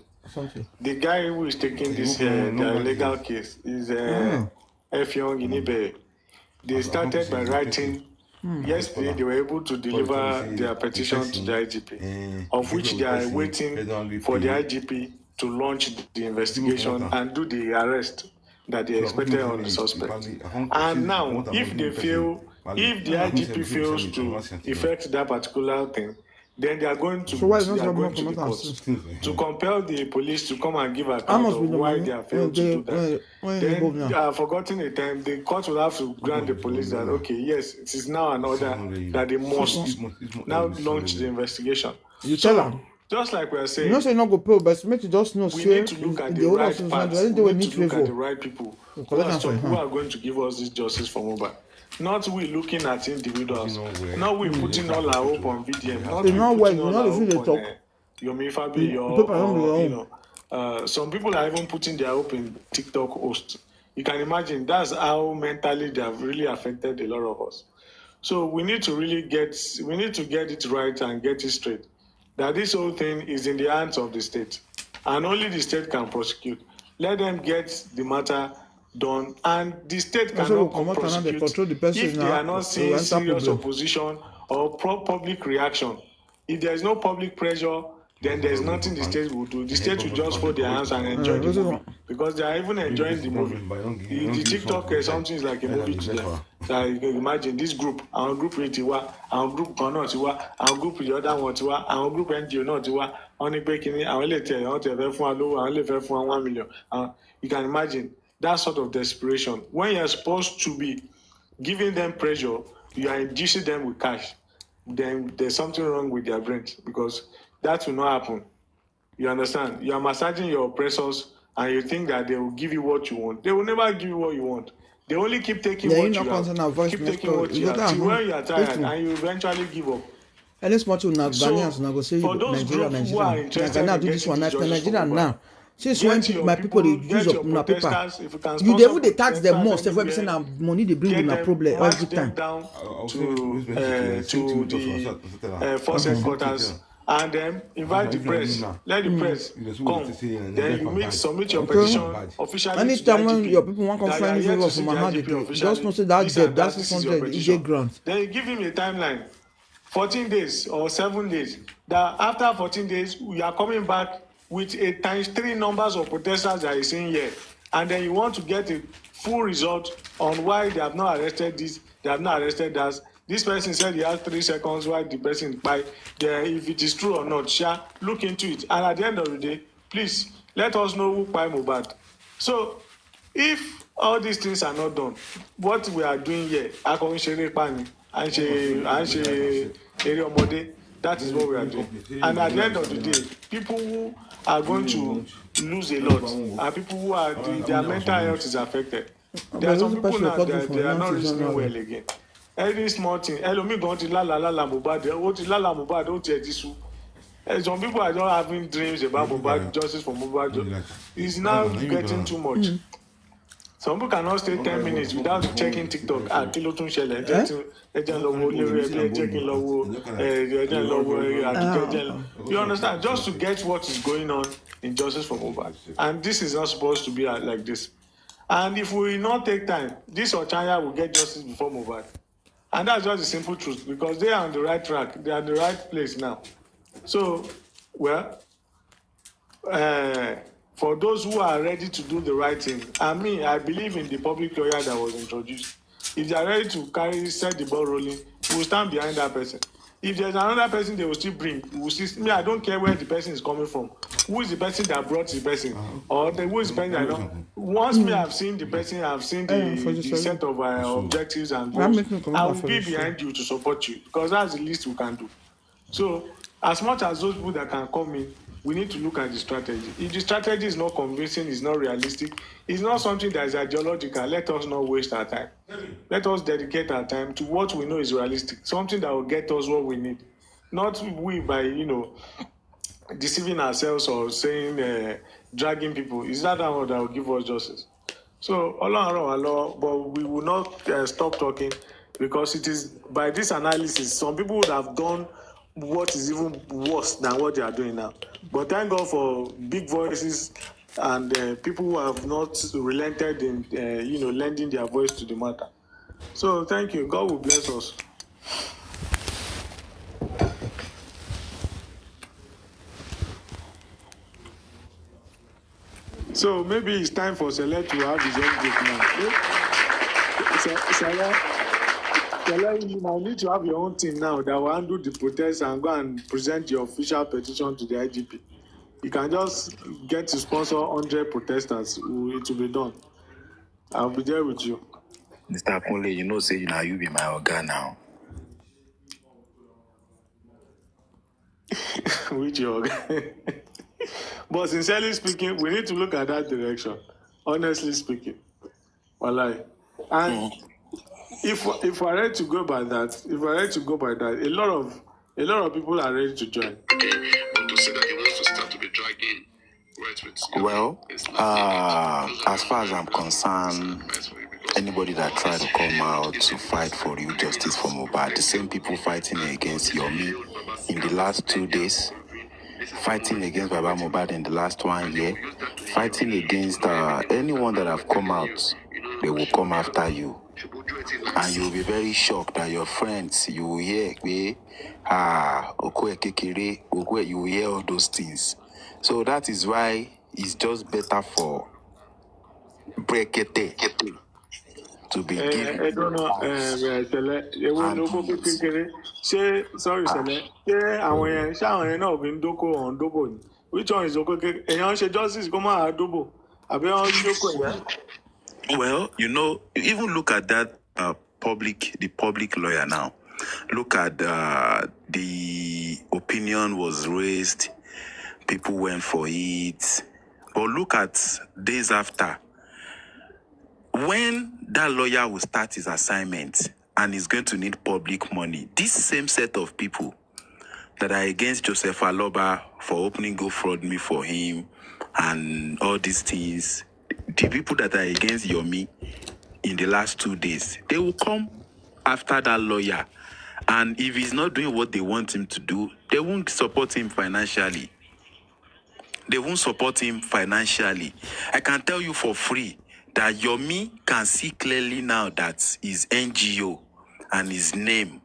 The guy who is taking this the legal case is Effiong Inibe. They started by writing. Yesterday, they were able to deliver their petition to the IGP, of which they are waiting for the IGP to launch the investigation and do the arrest that they expected on the suspect. And now, if the IGP fails to effect that particular thing, then they are going to, to the court to compel the police to come and give account of why they have failed to do that. Then they are forgotten a time. The court will have to grant the police that, okay, yes, it is now an order that they must now launch the investigation. You tell them. Just like we are saying, you know, say not go pay, but make you just know. We need to look at the right parts. We need to look at the right people who are going to give us this justice for Mohba. Not we looking at individuals. Not we putting all our hope on VDM. Not we putting all our hope on Yomi Fabi or some people are even putting their hope in TikTok hosts. You can imagine that's how mentally they have really affected a lot of us. So we need to really get it right and get it straight. That this whole thing is in the hands of the state. And only the state can prosecute. Let them get the matter done, and the state cannot prosecute if they are not seeing serious opposition or public reaction. If there is no public pressure, then there is nothing the state will do. The state will just fold their hands and enjoy the movie, because they are even enjoying the movie. The TikTok is something like a movie to them. So you can imagine this group, our group Tiwa, our group Kono Tiwa, our group the other one Tiwa, our group NGO no Tiwa, only breaking our letter, our letter for 1 million. You can imagine that sort of desperation. When you're supposed to be giving them pressure, you are inducing them with cash. Then there's something wrong with their brains, because that will not happen. You understand? You are massaging your oppressors and you think that they will give you what you want. They will never give you what you want. They only keep taking what you have. Keep taking what you have. Till when you are tired and you eventually give up. And let's watch Ghanaians now go say Nigeria. Now do this one Nigeria now. Since when my people they use up na paper, you dey even dey tax them more. Every person na money they bring na problem every time. To the force headquarters. And then invite the press. Let the press come. Then you submit your petition officially. Anytime when your people want to find favor from Mahadi, just know say that debt, that's 600 EJ grant. Then you give him a timeline, 14 days or 7 days. That after 14 days, we are coming back with a ×3 numbers of protesters that is saying here. And then you want to get a full result on why they have not arrested this, they have not arrested that. This person said he has 3 seconds while the person by there. If it is true or not, look into it. And at the end of the day, please let us know who by Mohbad. So if all these things are not done, what we are doing here, that is what we are doing. And at the end of the day, people who are going to lose a lot are people who are their mental health is affected. There are some people now that they are not reasoning well again. Any small thing, Elomi going to la Mohbad, some people are just having dreams about Mohbad, justice for Mohbad. It's now getting too much. Some people cannot stay 10 minutes without checking TikTok. You understand? Just to get what is going on in justice for Mohbad. And this is not supposed to be like this. And if we not take time, this Ochanya will get justice before Mohbad. And that's just the simple truth, because they are on the right track. They are in the right place now. So, well, for those who are ready to do the right thing. And me, I believe in the public lawyer that was introduced. If they are ready to set the ball rolling, we will stand behind that person. If there's another person they will still bring, we will still, me, I don't care where the person is coming from. Who is the person that brought the person? Or who is the person that don't? Once me, I've seen the person, I've seen the set of objectives and goals, I will be behind you to support you because that's the least we can do. So, as much as those people that can come in, we need to look at the strategy. If the strategy is not convincing, it's not realistic, it's not something that is ideological, let us not waste our time. Let us dedicate our time to what we know is realistic, something that will get us what we need. Not we by, deceiving ourselves or saying, dragging people. Is that one that will give us justice? So, Allah, but we will not stop talking because it is by this analysis, some people would have done what is even worse than what they are doing now. But thank God for big voices and people who have not relented in, lending their voice to the matter. So, thank you. God will bless us. So maybe it's time for Select to have his own group now. Select, you now need to have your own team now that will handle the protest and go and present your official petition to the IGP. You can just get to sponsor 100 protesters. It will be done. I'll be there with you. Mr. Akunle, you know, say you be my organ now. With your But sincerely speaking, we need to look at that direction. Honestly speaking. Wallahi. And if we're ready to go by that, a lot of people are ready to join. Okay, but to say that he wants to start to be dragging right with well, as far as I'm concerned, anybody that try to come out to fight for real justice for Mohba, the same people fighting against Yomi in the last 2 days, fighting against Baba Mohbad in the last 1 year, fighting against anyone that have come out, they will come after you. And you will be very shocked that your friends, you will hear, you will hear all those things. So that is why it's just better for Brekete to be given. I don't know, sorry, which one is justice Well, even look at that the public lawyer now. Look at the opinion was raised, people went for it. But look at days after. When that lawyer will start his assignment and is going to need public money, this same set of people that are against Joseph Aloba for opening GoFundMe for him and all these things, the people that are against Yomi in the last 2 days, they will come after that lawyer. And if he's not doing what they want him to do, they won't support him financially. I can tell you for free that Yomi can see clearly now that his NGO and his name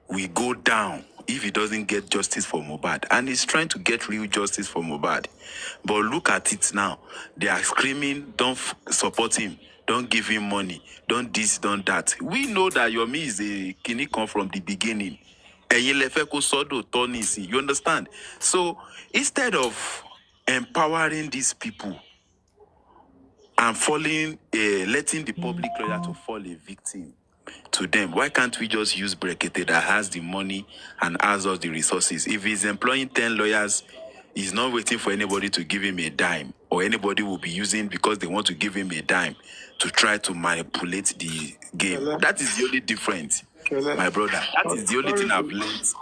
will go down if he doesn't get justice for Mohbad. And he's trying to get real justice for Mohbad. But look at it now. They are screaming, don't support him. Don't give him money. Don't this, don't that. We know that Yomi is a Kinikon from the beginning. You understand? So instead of empowering these people and letting the public lawyer to fall a victim to them, why can't we just use Brekete that has the money and has all the resources? If he's employing 10 lawyers, he's not waiting for anybody to give him a dime, or anybody will be using because they want to give him a dime to try to manipulate the game. That is the only difference, my brother. That is the only thing I've learned.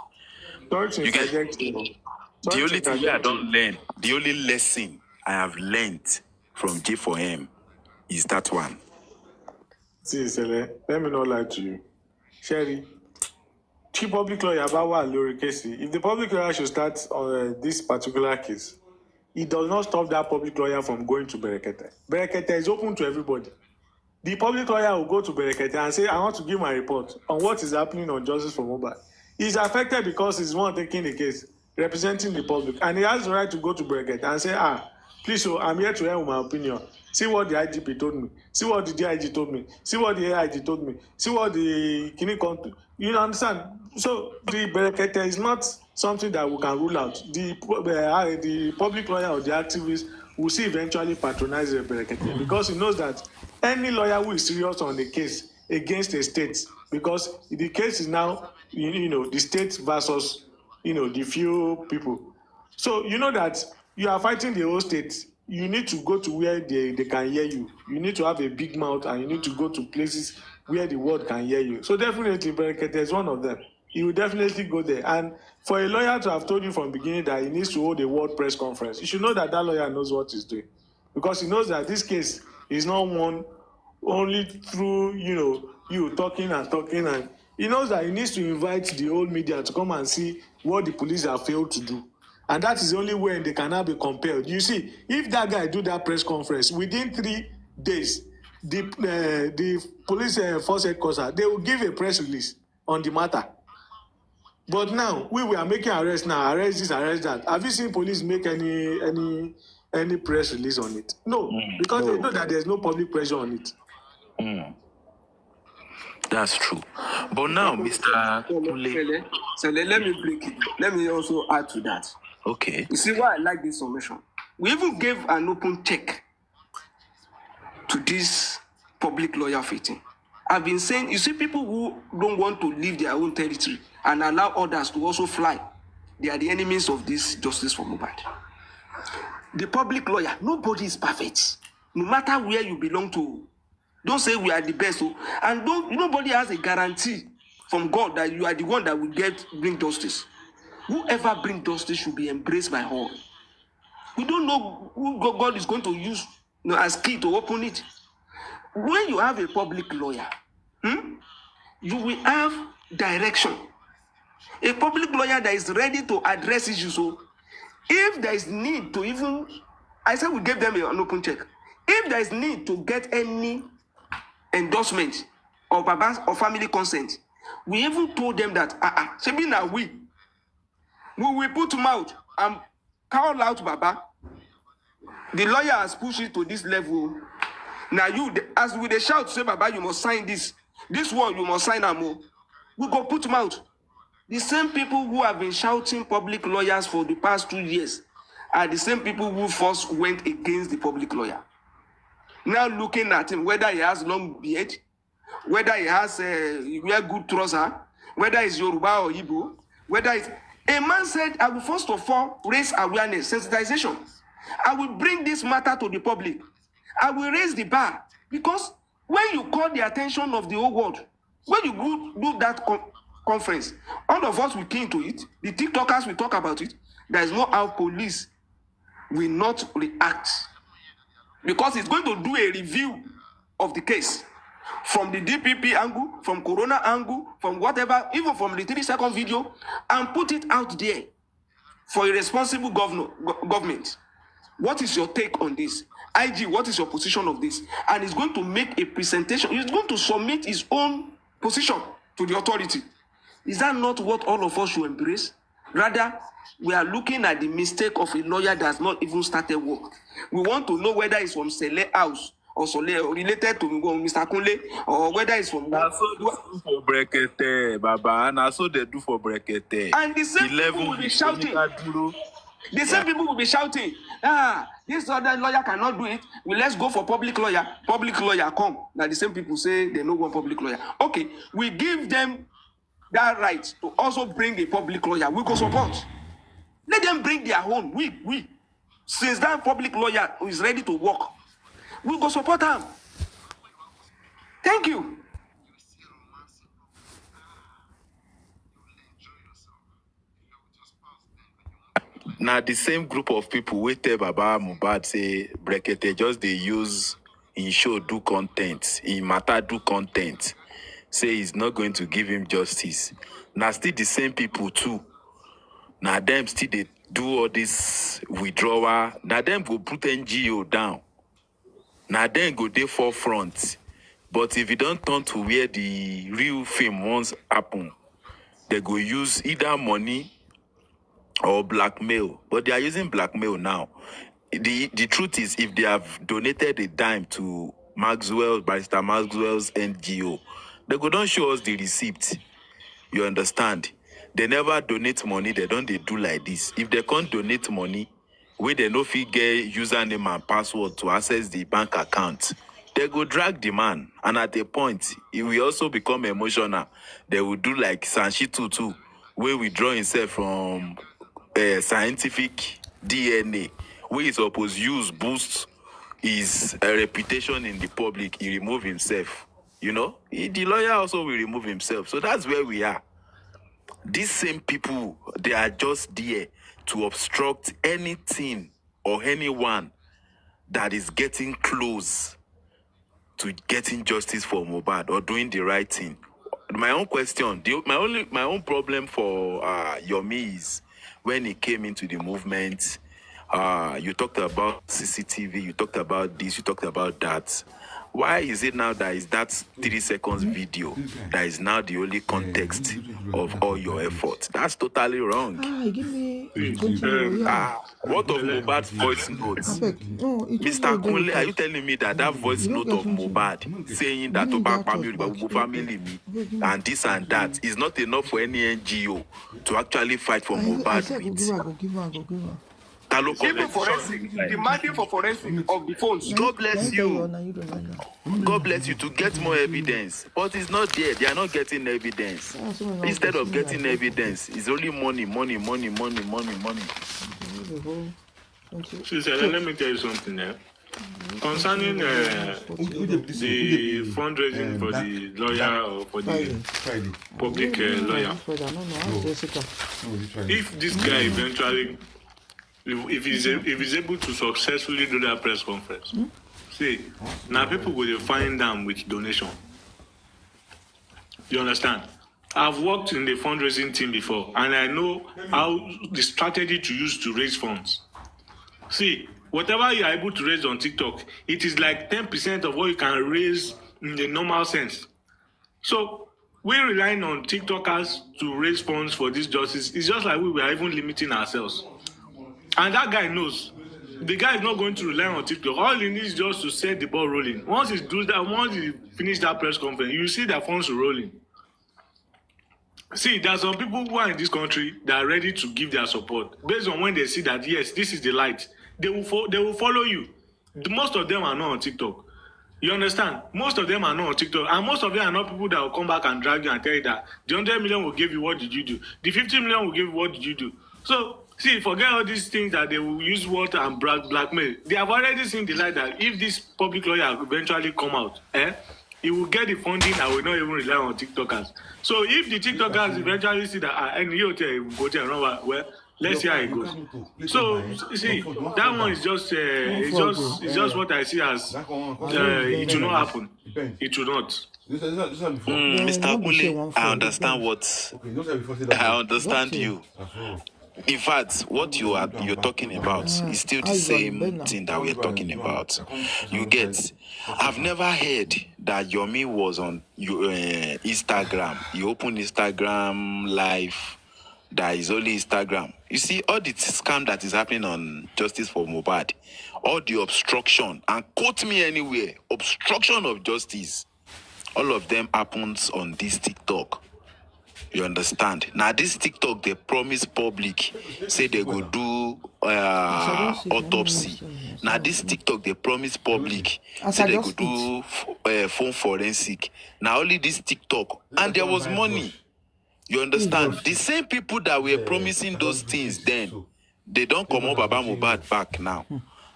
The only thing I don't learn, the only lesson I have learned from J4M is that one. See, Sele, let me not lie to you. Sherry, chief public lawyer about Lori Casey. If the public lawyer should start on this particular case, it does not stop that public lawyer from going to Berekete. Berekete is open to everybody. The public lawyer will go to Berekete and say, I want to give my report on what is happening on justice for Mohbad. He's affected because he's one taking the case, representing the public. And he has the right to go to Berekete and say, Please, so I'm here to hear my opinion. See what the IGP told me. See what the DIG told me. See what the AIG told me. See what the you understand? So the Berekete is not something that we can rule out. The public lawyer or the activist will see eventually patronize the Berekete because he knows that any lawyer who is serious on the case against a state, because the case is now the state versus the few people. So you know that you are fighting the whole state. You need to go to where they can hear you. You need to have a big mouth and you need to go to places where the world can hear you. So definitely Berekete is one of them. He will definitely go there. And for a lawyer to have told you from the beginning that he needs to hold a world press conference, you should know that that lawyer knows what he's doing. Because he knows that this case is not won only through you talking and he knows that he needs to invite the whole media to come and see what the police have failed to do. And that is the only way they cannot be compelled. You see, if that guy do that press conference within 3 days, the police force headquarters, they will give a press release on the matter. But now we are making arrests now, arrest this, arrest that. Have you seen police make any press release on it? No, because they know that there's no public pressure on it. That's true. But now, Mr. Kule. So let me break it. Let me also add to that. Okay. You see why I like this submission? We even gave an open check to this public lawyer fitting. I've been saying, you see, people who don't want to leave their own territory and allow others to also fly, they are the enemies of this justice for Mohbad. The public lawyer, nobody is perfect. No matter where you belong to, don't say we are the best. And nobody has a guarantee from God that you are the one that will bring justice. Whoever brings justice should be embraced by all. We don't know who God is going to use as key to open it. When you have a public lawyer, you will have direction. A public lawyer that is ready to address issues. So if there is need to even, I said we gave them an open check. If there is need to get any endorsement or Baba's or family consent, we even told them that we will put mouth and call out Baba. The lawyer has pushed it to this level. Now as we they shout, say Baba, you must sign this. This one you must sign more. We go put mouth. The same people who have been shouting public lawyers for the past 2 years are the same people who first went against the public lawyer. Now looking at him, whether he has long beard, whether he has wear good trouser, whether it's Yoruba or Igbo, whether it's a man said, I will first of all raise awareness, sensitization. I will bring this matter to the public. I will raise the bar because when you call the attention of the whole world, when you go do that conference, all of us will key into it. The TikTokers will talk about it. There is no how police will not react because it's going to do a review of the case. From the DPP angle, from Corona angle, from whatever, even from the 3-second video, and put it out there for a responsible government. What is your take on this? IG, what is your position of this? And he's going to make a presentation. He's going to submit his own position to the authority. Is that not what all of us should embrace? Rather, we are looking at the mistake of a lawyer that has not even started work. We want to know whether it's from Sele House or Sole related to Mr. Kunle, or whether it's from. That's so they do for Berekete, Baba. And that's so they do for Berekete. And the same people will be shouting. The same people will be shouting, this other lawyer cannot do it. Well, let's go for public lawyer. Public lawyer, come. Now the same people say they know one public lawyer. Okay, we give them that right to also bring a public lawyer. We go support. Let them bring their own. We. Since that public lawyer is ready to work, we go support them. Thank you. Now the same group of people wey tell Baba Mohbad say Berekete just they use in show do content, in matter do content, say he's not going to give him justice. Now still the same people too. Now them still they do all this withdrawal. Now them go put NGO down. Now then go there forefront. But if you don't turn to where the real film once happen, they go use either money or blackmail. But they are using blackmail now. the truth is, if they have donated a dime to Barrister Maxwell's NGO, they go don't show us the receipt. You understand? They never donate money. They do like this. If they can't donate money, where they no fit get username and password to access the bank account, they go drag the man. And at a point, it will also become emotional. They will do like Sanshi Tutu, where we draw himself from scientific DNA, where he's supposed use boost his reputation in the public. He remove himself. You know, the lawyer also will remove himself. So that's where we are. These same people, they are just there to obstruct anything or anyone that is getting close to getting justice for Mohbad or doing the right thing. My own question, my own problem for Yomi is when he came into the movement. You talked about CCTV, you talked about this, you talked about that. Why is it now that is that 3 seconds video that is now the only context of all your efforts? That's totally wrong. Give me What of Mohbad's voice notes? Mr. Kunle, are you telling me that voice note of Mohbad saying that Obak family me and this and that is not enough for any NGO to actually fight for Mohbad? Even forensic, demanding for forensic of the phones. God bless you. God bless you to get more evidence. But it's not there. They are not getting evidence. Instead of getting evidence, it's only money. Sister, let me tell you something there. Concerning the fundraising for the lawyer or for the public lawyer, if this guy eventually, if he's able to successfully do that press conference, see, now people will find them with donation. You understand? I've worked in the fundraising team before, and I know how the strategy to use to raise funds. See, whatever you are able to raise on TikTok, it is like 10% of what you can raise in the normal sense. So we're relying on TikTokers to raise funds for this justice. It's just like we were even limiting ourselves. And that guy knows. The guy is not going to rely on TikTok. All he needs is just to set the ball rolling. Once he does that, once he finishes that press conference, you see that funds are rolling. See, there are some people who are in this country that are ready to give their support based on when they see that, yes, this is the light. They will follow you. Most of them are not on TikTok. You understand? Most of them are not on TikTok. And most of them are not people that will come back and drag you and tell you that the 100 million will give you, what did you do? The 50 million will give you, what did you do? So, see, forget all these things that they will use water and blackmail. They have already seen the light that if this public lawyer eventually come out, he will get the funding and will not even rely on TikTokers. So if the TikTokers eventually see that and you go there, well, let's see how it goes. So see, that one is just it's just what I see as it will not happen. It will not. Mr. Kule, I understand you. In fact, what you're talking about is still the same thing that we're talking about. You get, I've never heard that Yomi was on Instagram. You open Instagram live, that is only Instagram. You see, all the scam that is happening on Justice for Mohbad, all the obstruction, and quote me anywhere, obstruction of justice, all of them happens on this TikTok. You understand? Now this TikTok, they promise public, say they go do autopsy. Now this TikTok, they promise public, say they go do phone forensic. Now only this TikTok, and there was money. You understand? The same people that were promising those things then, they don't come up Baba Mohbad back now.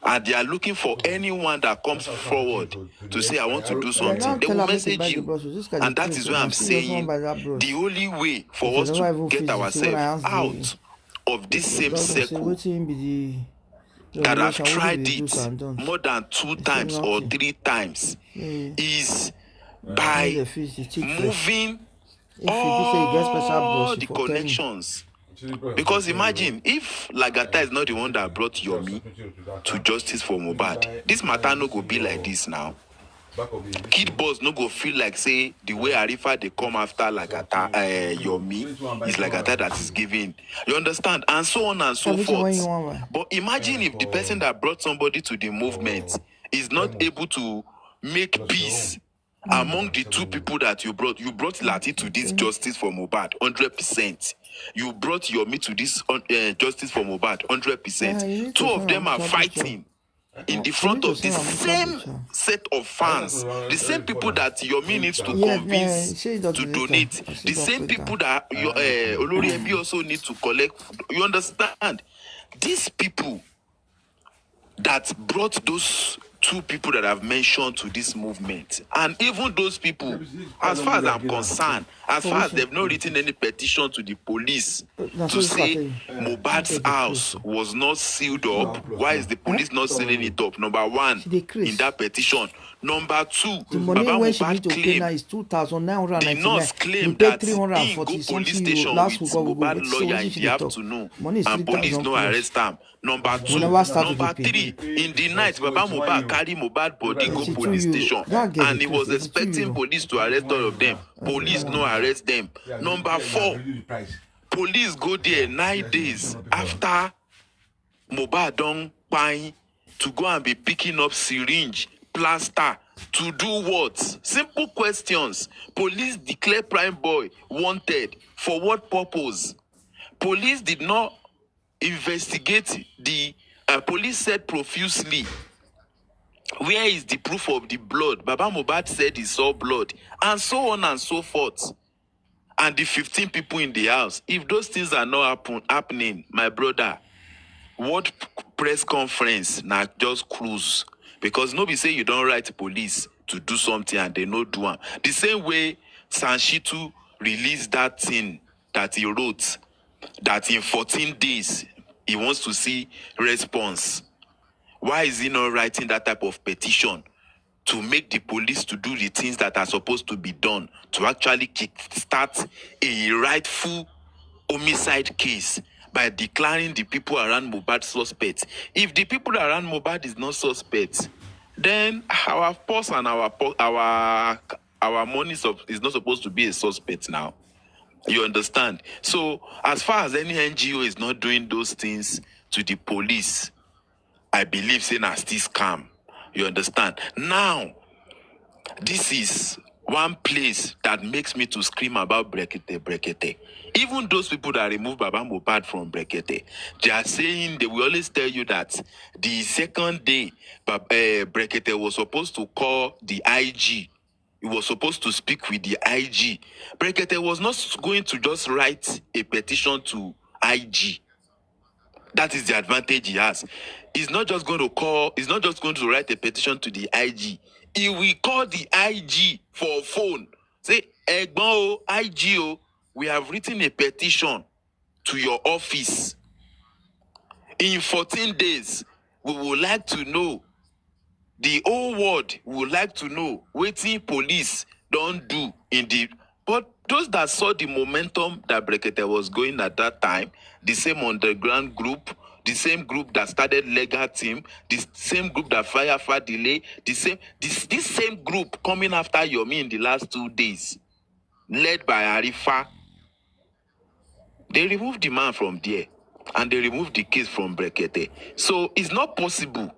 And they are looking for anyone that comes forward to say, I want to do something. They will message you. And that is why I'm saying the only way for us to get ourselves out of this same circle that have tried it more than 2 times or 3 times is by moving all the connections. Because imagine if Lagata is not the one that brought Yomi to Justice for Mohbad, this matter no go be like this now. Kid boss no go feel like say the way Arifa they come after like Yomi is like a that is given. You understand? And so on and so forth. But imagine if the person that brought somebody to the movement is not able to make peace among the two people that you brought. You brought Lati to this justice for Mohbad, 100%. You brought Yomi to this justice for Mohbad, 100%. Two of them are fighting in the front of the same set of fans, the same people that Yomi needs to convince to donate, the same people that Olori Ebi also need to collect. You understand? These people that brought those two people that I've mentioned to this movement, and even those people, as far as I'm concerned, as far as they've not written any petition to the police to say Mohbad's house was not sealed up, why is the police not sealing it up? Number one, in that petition. Number two, the money Baba when she Mohbad need to pay claim, now is 2,999. the nurse claim You pay that he go 340 police something station last with week or Mohbad so lawyer wetin in she the dey talk? afternoon, Money is and police 3,000 no plus. arrest am. Number two, never start to number dey pay. three, in the night, Baba Mohbad carry Mohbad body go 82 police euro. station, That girl and he dey was crazy, 82 expecting euro. police to arrest all of them. Police no arrest them. Number four, police go there 9 days after Mohbad don kpai to go and be picking up syringe, plaster, to do what? Simple questions. Police declare Prime Boy wanted. For what purpose? Police did not investigate the police said profusely. Where is the proof of the blood? Baba Mohbad said he saw blood, and so on and so forth. And the 15 people in the house. If those things are not happening, my brother, what press conference na just cruise? Because nobody say you don't write police to do something and they no do it. The same way Sanshitu released that thing that he wrote, that in 14 days he wants to see response. Why is he not writing that type of petition to make the police to do the things that are supposed to be done, to actually kickstart a rightful homicide case by declaring the people around Mohbad suspects? If the people around Mohbad is not suspects, then our purse and our money is not supposed to be a suspect now. You understand? So as far as any NGO is not doing those things to the police, I believe saying as this scam. You understand? Now, this is one place that makes me to scream about Brekete. Even those people that remove Baba Mohbad from Brekete, they are saying, they will always tell you that the second day Brekete was supposed to call the IG. He was supposed to speak with the IG. Brekete was not going to just write a petition to IG. That is the advantage he has. He's not just going to write a petition to the IG. He will call the IG for a phone. Say, Egbon IG, we have written a petition to your office. In 14 days, we would like to know, the whole world would like to know what police don't do in the... But those that saw the momentum that Brekete was going at that time, the same underground group, the same group that started legal team, the same group that fire delay, this same group coming after Yomi in the last 2 days, led by Arifa, they removed the man from there and they removed the case from Brekete. So it's not possible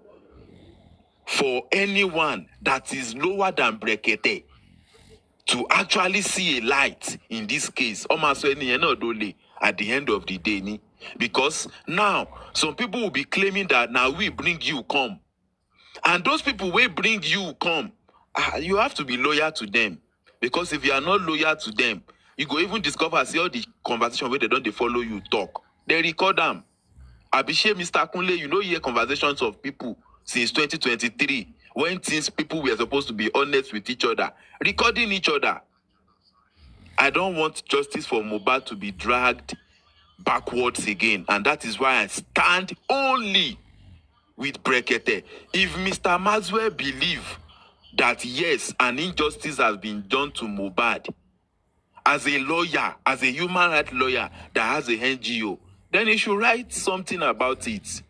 for anyone that is lower than Brekete to actually see a light in this case. Almost at the end of the day. Because now, some people will be claiming that now we bring you come. And those people will bring you come. You have to be loyal to them. Because if you are not loyal to them, you go even discover, see all the conversation where they don't follow you talk. They record them. Abishe, Mr. Kunle, you know, hear conversations of people since 2023 when people were supposed to be honest with each other, recording each other. I don't want justice for Mohbad to be dragged backwards again, and that is why I stand only with Brekete. If Mr. Maswell believe that yes, an injustice has been done to Mohbad, as a lawyer, as a human rights lawyer that has a NGO, then he should write something about it.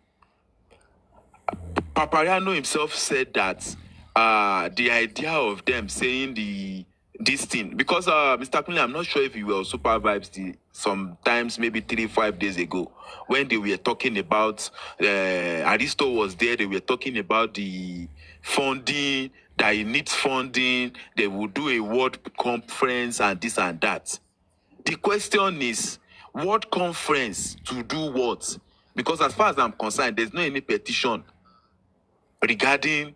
Papariano himself said that the idea of them saying this thing, because Mr. Kunle, I'm not sure if you were on Super Vibes sometimes maybe 3-5 days ago when they were talking about Aristo was there. They were talking about the funding, that it needs funding. They will do a world conference and this and that. The question is, what conference to do what? Because as far as I'm concerned, there's no any petition regarding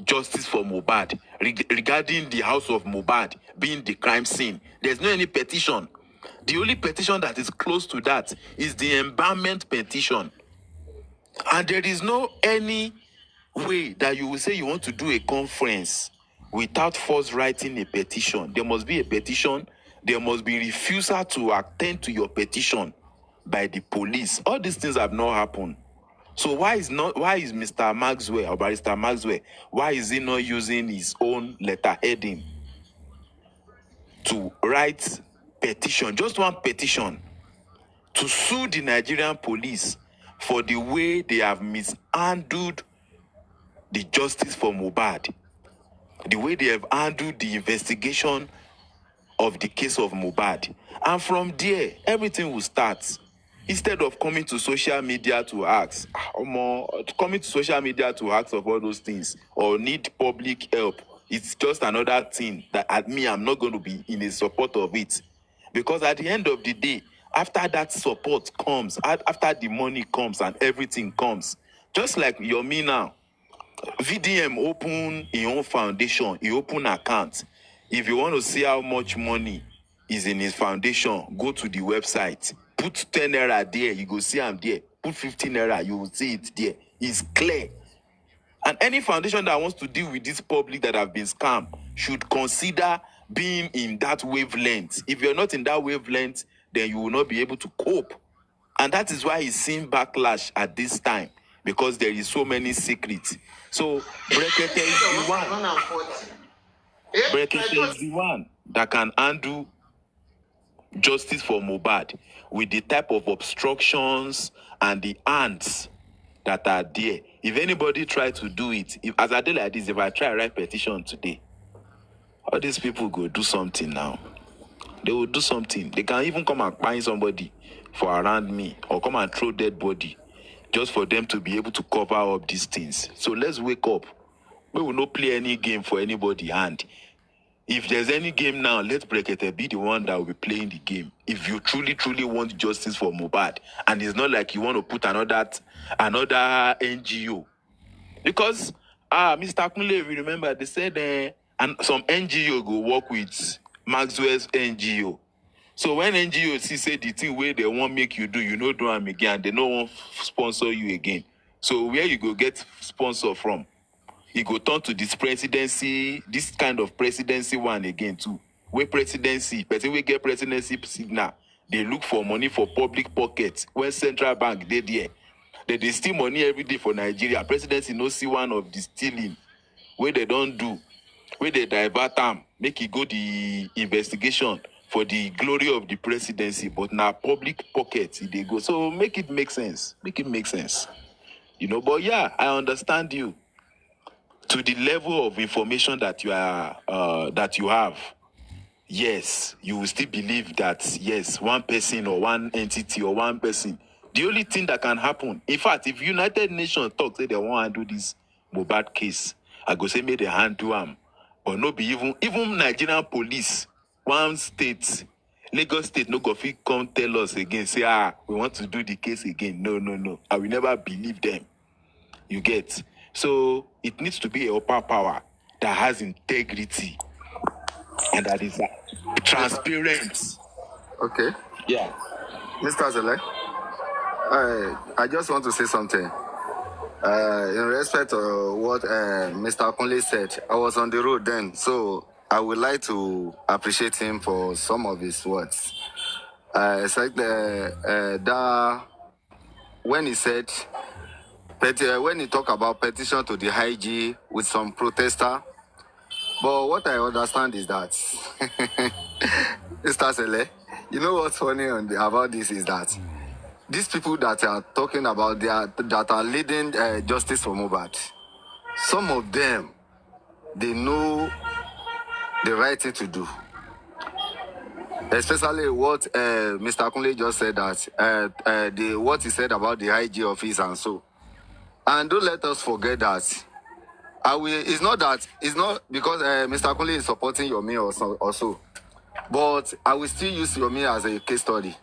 justice for Mohbad, regarding the house of Mohbad being the crime scene. There's no any petition. The only petition that is close to that is the embalmment petition. And there is no any way that you will say you want to do a conference without first writing a petition. There must be a petition. There must be refusal to attend to your petition by the police. All these things have not happened. So why is Mr. Maxwell or Barrister Maxwell, why is he not using his own letter heading to write petition, just one petition, to sue the Nigerian police for the way they have mishandled the justice for Mohbad, the way they have handled the investigation of the case of Mohbad. And from there, everything will start. Instead of coming to social media to ask, of all those things, or need public help, it's just another thing that I'm not going to be in a support of it. Because at the end of the day, after that support comes, after the money comes and everything comes, just like Yomi now, VDM open his own foundation, he open account. If you want to see how much money is in his foundation, go to the website. Put 10 naira there, you go see him there. Put 15 naira, you will see it there. It's clear. And any foundation that wants to deal with this public that have been scammed should consider being in that wavelength. If you're not in that wavelength, then you will not be able to cope. And that is why he's seeing backlash at this time, because there is so many secrets. So Brekete is the one. Brekete is the one that can undo justice for Mohbad with the type of obstructions and the ants that are there. If anybody try to do it, as I do like this, if I try to write petition today, all these people go do something now. They will do something. They can even come and find somebody for around me, or come and throw dead body, just for them to be able to cover up these things. So let's wake up. We will not play any game for anybody. And if there's any game now, let Brekete be the one that will be playing the game. If you truly, truly want justice for Mohbad, and it's not like you want to put another NGO. Because, Mr. Kunle, if you remember, they said and some NGO go work with Maxwell's NGO. So when NGO say the thing where they won't make you do, you know, do them again, they don't want sponsor you again. So where you go get sponsor from? You go turn to this presidency, this kind of presidency one again too. Where presidency, person we get presidency signal, they look for money for public pockets. When central bank they there, they steal money every day for Nigeria. Presidency no see one of the stealing where they don't do, where they divert them, make it go the investigation for the glory of the presidency, but now public pockets they go. So make it make sense. Make it make sense. You know, but yeah, I understand you. To the level of information that you have, yes, you will still believe that, yes, one person or one entity or one person. The only thing that can happen, in fact, if United Nations talk, say they want to do this Mohbad case, I go say, may they handle them. But no be even Nigerian police, one state, Lagos State, no go fit come tell us again, say, we want to do the case again. No. I will never believe them. You get? So it needs to be a upper power that has integrity and that is transparent. Okay. Yeah. Mr. Zele, I just want to say something. In respect of what Mr. Kunle said, I was on the road then, so I would like to appreciate him for some of his words. It's like that when he said, when he talked about petition to the IG with some protester, but what I understand is that, Mr. Sele, you know what's funny about this is that these people that are talking about that are leading justice for Mohbad, some of them they know the right thing to do. Especially what Mr. Kunle just said, that what he said about the IG office and so. And don't let us forget that it's not because Mr. Kunle is supporting Yomi or so, but I will still use Yomi as a case study.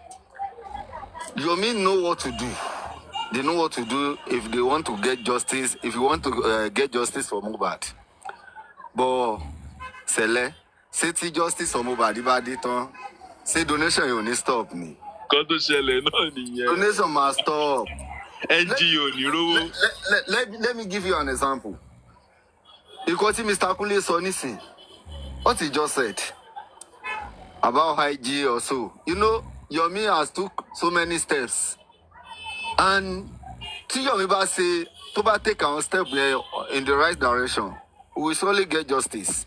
Yomi know what to do. They know what to do if they want to get justice. If you want to get justice for Mohbad, but Sele, say justice for Mohbad, Ibaditon, say donation you need stop me. Donation must stop. NGO, Let me give you an example. Because Mr. Kunle saw anything, what he just said about IG or so. You know, Yomi has took so many steps. And to Yomi say, to take our step in the right direction, we will surely get justice.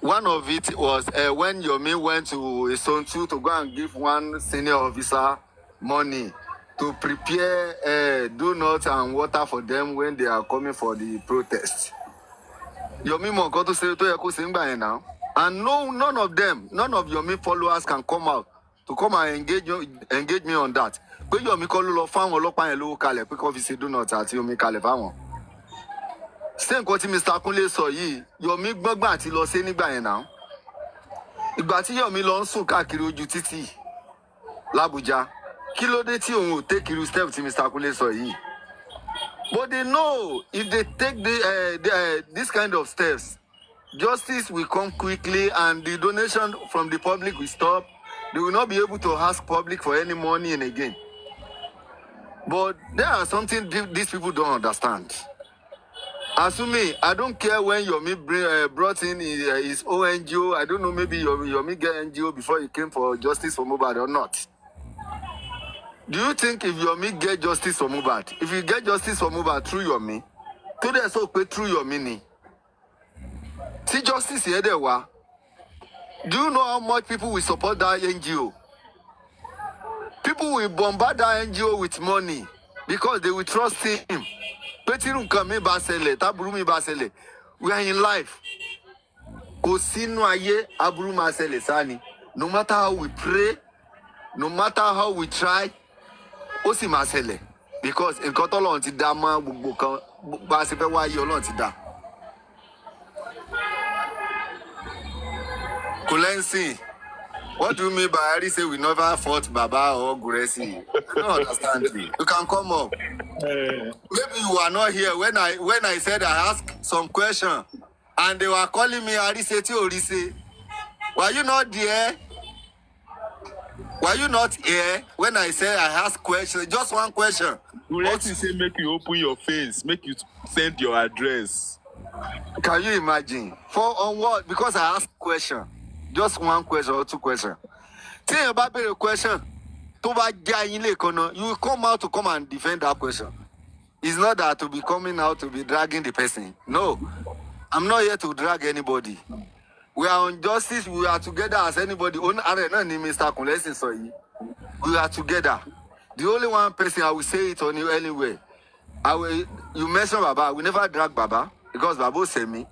One of it was when Yomi went to Isontu to go and give one senior officer money to prepare donuts and water for them when they are coming for the protest. Yomi mo got to say to Yako Simba now. And none of Yomi followers can come out to come and engage me on that. But Yomi call lo fan or lopan and low kale because he say do not at Yomi kale famo. Same what Mr. Kunle sọ yìí, Yomi gbọ́ngbọ́n àti lọ sí nígbà yẹn now. Ìgbà tí Yomi lọ ń sùn káàkiri ojú títì l'Abuja. Kí ló dé tí òun ò take irú step tí Mr. Kunle sọ yìí. But they know if they take this kind of steps, justice will come quickly and the donation from the public will stop. They will not be able to ask public for any money and again. But there are something these people don't understand. Assuming, I don't care when Yomi brought in his own NGO. I don't know, maybe Yomi get NGO before he came for justice for Mohbad or not. Do you think if Yomi get justice for Mohbad, if you get justice for Mohbad through Yomi, today so pay through Yomi ni? See justice here there wa. Do you know how much people will support that NGO? People will bombard that NGO with money because they will trust him. Petiru kame basele, taburumi basele. We are in life. Kosinu aye aburu masele sani. No matter how we pray, no matter how we try, osi masele. Because in Kotolon ti dama bukan basipe wa yolon ti da. Kulensi, what do you mean by Ari say we never fought Baba or Guresi? I don't understand you. You can come up. Maybe you were not here when I said I asked some question and they were calling me Ariseti Orise. Were you not there? Were you not here when I said I asked question? Just one question. What you say make you open your face, make you send your address. Can you imagine? For on what? Because I asked question. Just one question or two questions. Tell about a question. You will come out to come and defend that question. It's not that to be coming out to be dragging the person. No. I'm not here to drag anybody. We are on justice. We are together as anybody. Mr. Kunle, we are together. The only one person I will say it on you anyway. You mentioned Baba. We never drag Baba because Baba said me.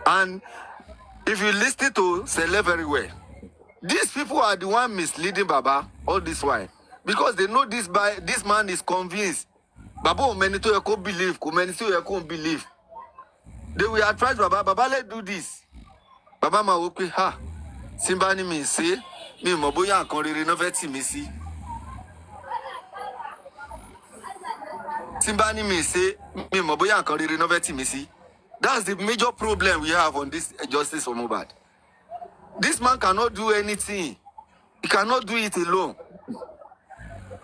And if you listen to Sele very well, these people are the one misleading Baba all this while because they know this man is convinced. Baba many to you believe, many to you believe. They will advise Baba. Baba, let's do this. Baba ma woke ha. Simbani mi say mi mo boya nkan rere no fe ti mi si. Simbani mi say mi mo boya nkan rere no fe ti mi si. That's the major problem we have on this justice for Mohbad. This man cannot do anything. He cannot do it alone.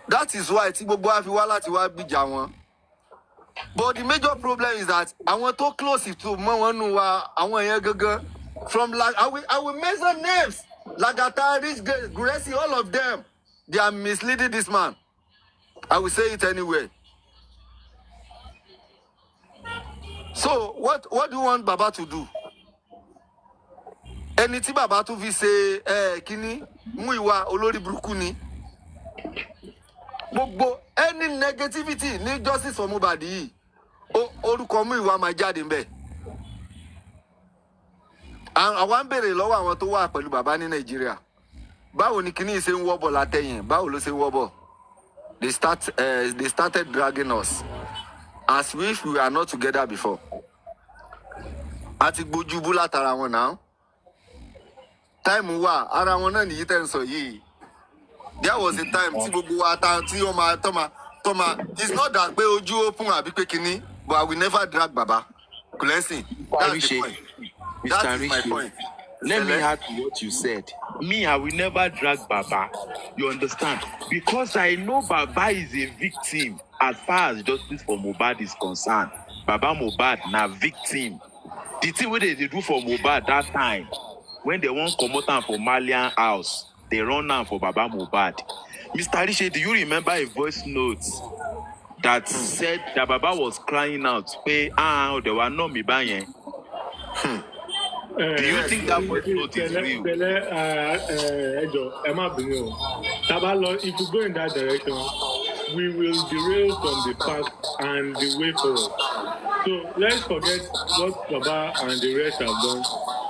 That is why Tibobo Afiwala ti wa bija won. But the major problem is that I want to close it to from like I will mention names. Lagata, Rich Gracie, all of them. They are misleading this man. I will say it anyway. So what do you want Baba to do? Anything Baba to vi say kini muiwa olori buruku ni. Gbogbo any negativity ni justice for Mohbad yìí. Orúkọ muiwa máa jáde ńbẹ̀. Àwọn ń béèrè lọ́wọ́ àwọn tó wà pẹ̀lú bàbá ní Nàìjíríà. Báwo ni kíní ṣe ń wọ́bọ̀ látẹ̀yìn? Báwo ló ṣe ń wọ́bọ̀? They started dragging us as if we are not together before. Àti gbójúbú látara wọn náà. Time wà ara wọn náà nìyí tẹ́ ń sọ yìí. There was a time tí gbogbo wa tí ó máa tọ́ma. It's not that pé ojú open àbí pé kíní, but I will never drag Baba. Blessing. That's the point. That is my point. Let me add to what you said. Me, I will never drag Baba. You understand? Because I know Baba is a victim as far as justice for Mohbad is concerned. Baba Mohbad na victim. The thing wey they do for Mohbad that time, when they wan comot am for Malian house, they run am for Baba Mohbad. Mr. Rishe, do you remember a voice note that said that Baba was crying out, pé they were not me báyẹn? Do you think that voice note is real? If you go in that direction, we will derail from the path and the way forward. So let's forget what Baba and the rest have done,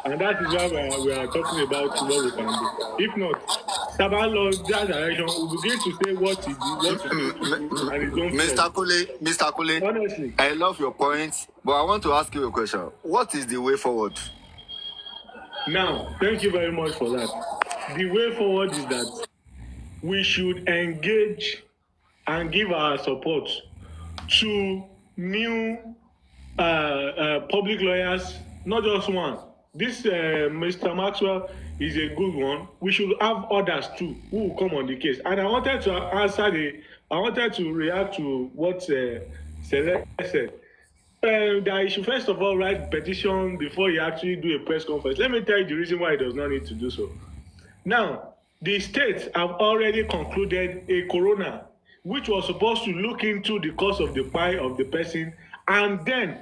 and that is why we are talking about what we can do. If not, Tabalo that direction will begin to say what he did, and his own Mr. Kule, honestly, I love your points, but I want to ask you a question. What is the way forward? Now, thank you very much for that. The way forward is that we should engage and give our support to new public lawyers, not just one. This Mr. Maxwell is a good one. We should have others too who will come on the case. And I wanted to react to what Celeste said. That he should first of all write petition before he actually do a press conference. Let me tell you the reason why he does not need to do so. Now, the states have already concluded a coroner, which was supposed to look into the cause of the death of the person and then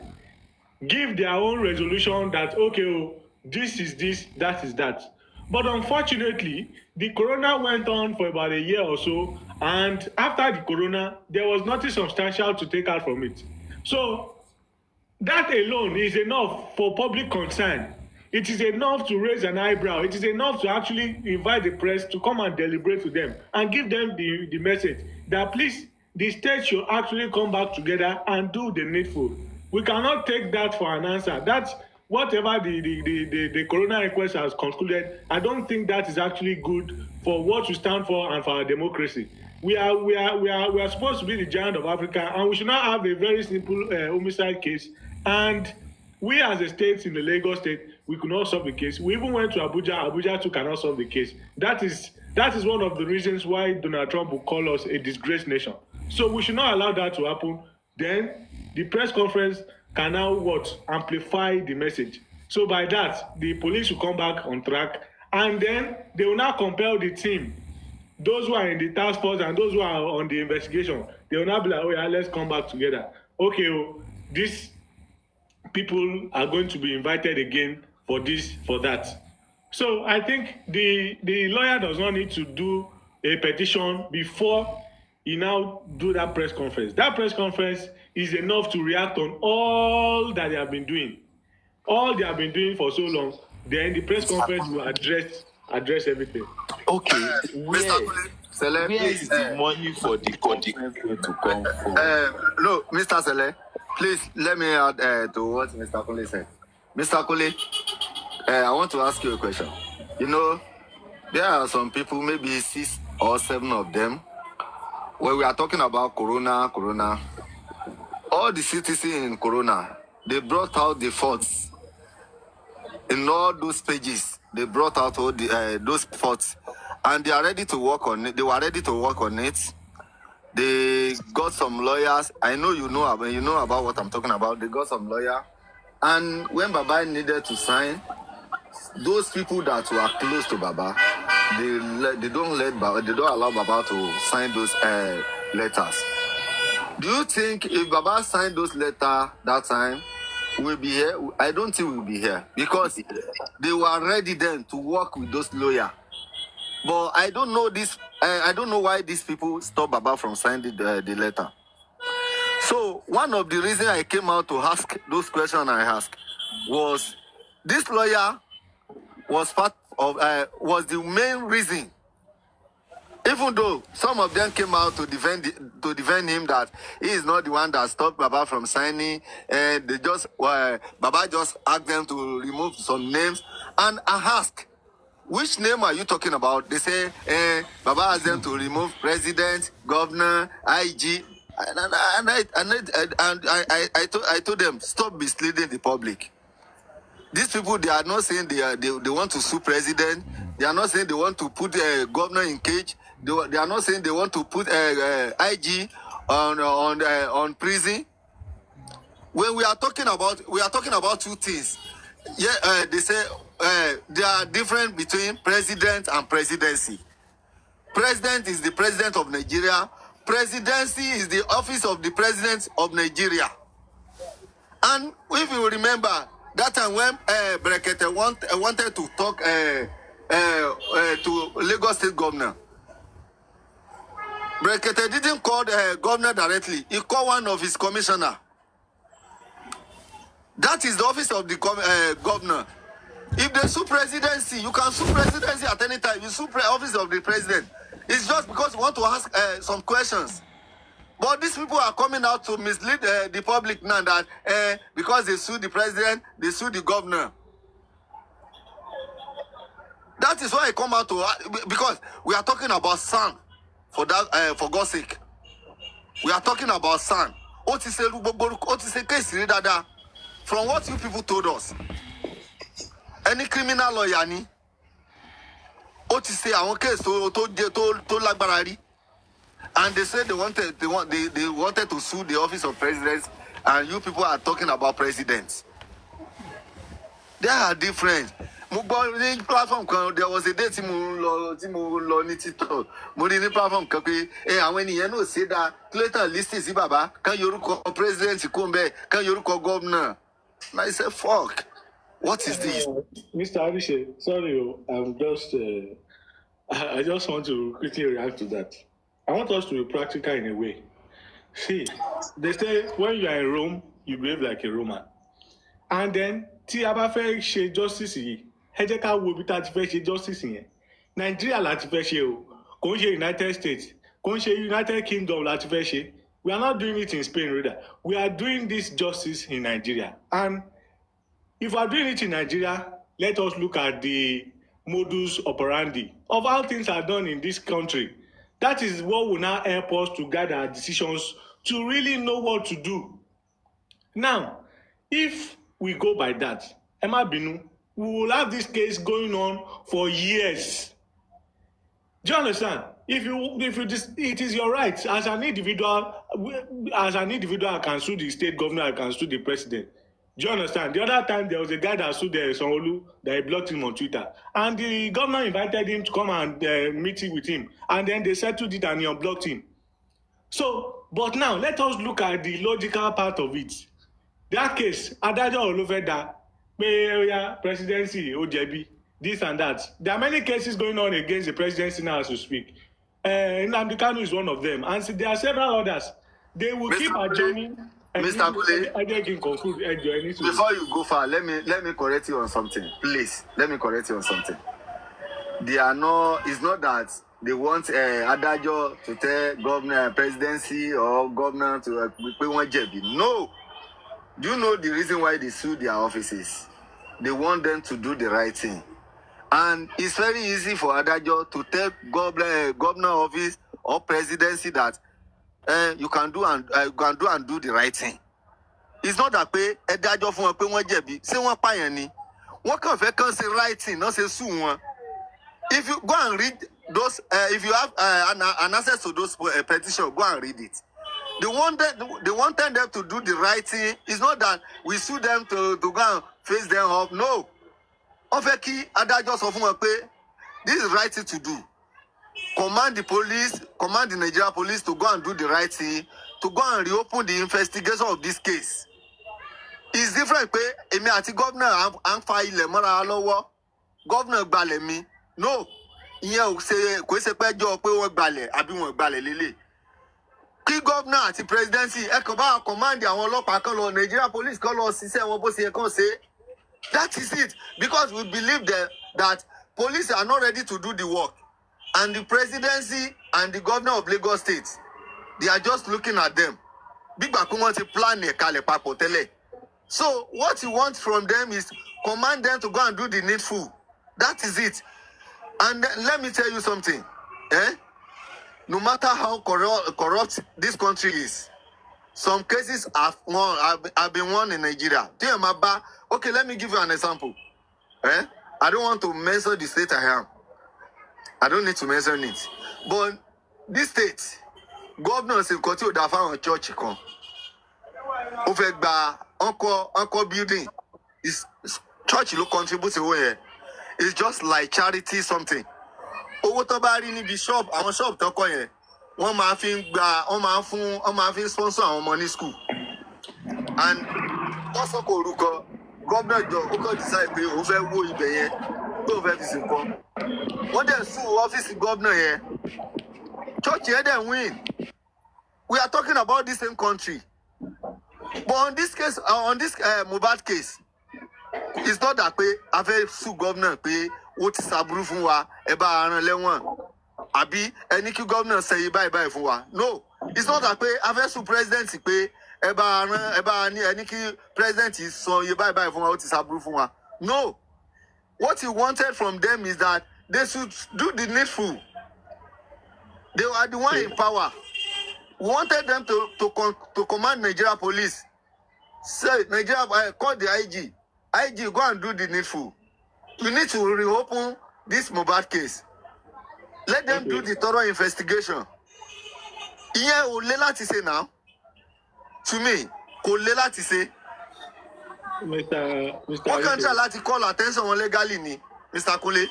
give their own resolution that, okay, this is this, that is that. But unfortunately, the coroner went on for about a year or so, and after the coroner, there was nothing substantial to take out from it. So, that alone is enough for public concern. It is enough to raise an eyebrow. It is enough to actually invite the press to come and deliberate with them and give them the message that please, the state should actually come back together and do the needful. We cannot take that for an answer. That's whatever the coroner inquest has concluded. I don't think that is actually good for what we stand for and for our democracy. We are supposed to be the giant of Africa, and we should not have a very simple homicide case. And we as a state in the Lagos state, we could not solve the case. We even went to Abuja. Abuja too cannot solve the case. That is one of the reasons why Donald Trump will call us a disgraced nation. So we should not allow that to happen. Then the press conference can now amplify the message. So by that, the police will come back on track, and then they will now compel the team, those who are in the task force and those who are on the investigation, they will now be like, oh yeah, let's come back together. Okay, these people are going to be invited again for this, for that. So I think the lawyer does not need to do a petition before he now do that press conference. That press conference is enough to react on all that they have been doing. All they have been doing for so long, then the press conference will address everything. Okay, where is the money for the conference to come from? No, Mr. Sele, please let me add to what Mr. Kule said. Mr. Kule, I want to ask you a question. You know, there are some people, maybe 6 or 7 of them, when we are talking about Corona, all the citizens in Corona, they brought out the faults. In all those pages, they brought out all those faults, and they are ready to work on it. They were ready to work on it. They got some lawyers. I know you know about what I'm talking about. They got some lawyer, and when Baba needed to sign, those people that were close to Baba, they don't allow Baba to sign those letters. Do you think if Baba signed those letters that time, we'll be here? I don't think we'll be here because they were ready then to work with those lawyers. But I don't know this. I don't know why these people stopped Baba from signing the letter. So one of the reasons I came out to ask those questions I asked was this lawyer was the main reason. Even though some of them came out to defend him that he is not the one that stopped Baba from signing, and they just Baba just asked them to remove some names, and I asked, which name are you talking about? They say Baba asked them to remove president, governor, IG, I told them, stop misleading the public. These people, they are not saying they want to sue president. They are not saying they want to put governor in cage. They are not saying they want to put IG on prison. When we are talking about two things. Yeah, they say there are different between president and presidency. President is the president of Nigeria. Presidency is the office of the president of Nigeria. And if you remember, that time when Brekete wanted to talk to Lagos State Governor, Brekete didn't call the governor directly. He called one of his commissioner. That is the office of the governor. If they sue presidency, you can sue presidency at any time. You sue office of the president. It's just because you want to ask some questions. But these people are coming out to mislead the public now that because they sue the president, they sue the governor. That is why I come out to because we are talking about son for that for God's sake. We are talking about son. From what you people told us, any criminal lawyer ni àwọn case tó lágbára rí. And they said they wanted to sue the office of president, and you people are talking about presidents. They are different. Platform there was a day tí mo lọ ní TikTok. Mo rí ní platform kan pé àwọn ènìyàn náà ṣe dá Clayton listing sí bàbá kan yorùkọ president kó mbẹ kan yorùkọ governor. And I said, fuck, what is this? Mr. Arishe, sorry, I just want to quickly react to that. I want us to be practical in a way. See, they say when you are in Rome, you behave like a Roman. And then, tí a bá fẹ́ ṣe justice yìí, ẹ jẹ́ ká wo ibi tá a ti fẹ́ ṣe justice yẹn. Nigeria la ti fẹ́ ṣe o, kò ń ṣe United States, kò ń ṣe United Kingdom la ti fẹ́ ṣe. We are not doing it in Spain, rather. We are doing this justice in Nigeria. And if we are doing it in Nigeria, let us look at the modus operandi of how things are done in this country. That is what will now help us to guide our decisions to really know what to do. Now, if we go by that, Emma Binu, we will have this case going on for years. Do you understand? It is your right as an individual. I can sue the state governor, I can sue the president. Do you understand? The other time there was a guy that sued Sanwo-Olu that he blocked him on Twitter, and the governor invited him to come and meet with him, and then they settled it and he unblocked him. So, but now let us look at the logical part of it. That case, Adájọ́ Olufeda, presidency, Ojebi, this and that. There are many cases going on against the presidency now as we speak. Nnamdi Kanu is one of them, and there are several others. They will keep adjourning. Mr. Kule, before you go far, let me correct you on something, please. Let me correct you on something. It's not that they want Adájọ́ to tell governor, presidency or governor to pay one jẹ̀bi. No. Do you know the reason why they sue their offices? They want them to do the right thing. And it's very easy for Adájọ́ to tell governor office or presidency that you can do and do the right thing. It's not that pé Adájọ́ fún wọn pé wọ́n jẹ̀bi, ṣé wọ́n pààyàn ni? Wọ́n kàn fẹ́ kàn ṣe right thing, not ṣe sue wọn. If you go and read those, if you have an access to those petitions, go and read it. They wanted them to do the right thing. It's not that we sue them to go and face them up. No. Wọ́n fẹ́ kí Adájọ́ sọ fún wọn pé this is the right thing to do. Command the Nigeria police to go and do the right thing, to go and reopen the investigation of this case. It's different pé èmi àti governor à ń fa ilẹ̀ mọ́ra lọ́wọ́. Governor gbalẹ̀ mi. No. Ìyẹn kò ṣe pé jọ pé wọ́n gbalẹ̀ àbí wọ́n gbalẹ̀ lélẹ̀. Kí governor àti presidency ẹ kàn bá command àwọn ọlọ́pàá kan lọ Nigeria police kan lọ ṣiṣẹ́ wọn bó ṣe yẹ kàn ṣe. That is it. Because we believe that that police are not ready to do the work, and the presidency and the governor of Lagos State, they are just looking at them. Big Bakumo ti plan e kalẹ̀ papọ̀ tẹ́lẹ̀. So what you want from them is command them to go and do the needful. That is it. And let me tell you something. No matter how corrupt this country is, some cases have been won in Nigeria. Okay, let me give you an example. I don't want to mention the state I am. I don't need to mention it. But this state, governors in Koti Odafa on church kan. Ó fẹ́ gba encore building. Is church ló contribute owó yẹn. It's just like charity something. Owó tó bá rí níbi shop, àwọn shop tó kọ́ yẹn, wọ́n máa fi sponsor àwọn ọmọ ní school. And wọ́n sọ kò orúkọ gómìnà jọ ó kàn decide pé òun fẹ́ wó ibẹ̀ yẹn pé òun fẹ́ fi sìn kan. Wọ́n dẹ̀ sùn ọ́fíìsì gómìnà yẹn. Church yẹn dẹ̀ win. We are talking about the same country. But on this case, Mohbad case, it's not that pé a fẹ́ sùn gómìnà pé ó ti ṣàbúrú fún wa ẹ bá aràn lẹ́wọ̀n àbí ẹni kí gómìnà ṣe yí báyìí fún wa. No, it's not that pé a fẹ́ sùn president pé ẹ bá ẹni kí president sọ yí báyìí fún wa ó ti ṣàbúrú fún wa. No, what he wanted from them is that they should do the needful. They were the one in power. We wanted them to command Nigeria police. Say, Nigeria, call the IG. IG, go and do the needful. We need to reopen this Mohbad case. Let them do the thorough investigation. Ìyẹn ò lè láti ṣe now. To me, kò lè láti ṣe. Wọ́n kàn try láti call attention wọn legally ni, Mr. Kunle.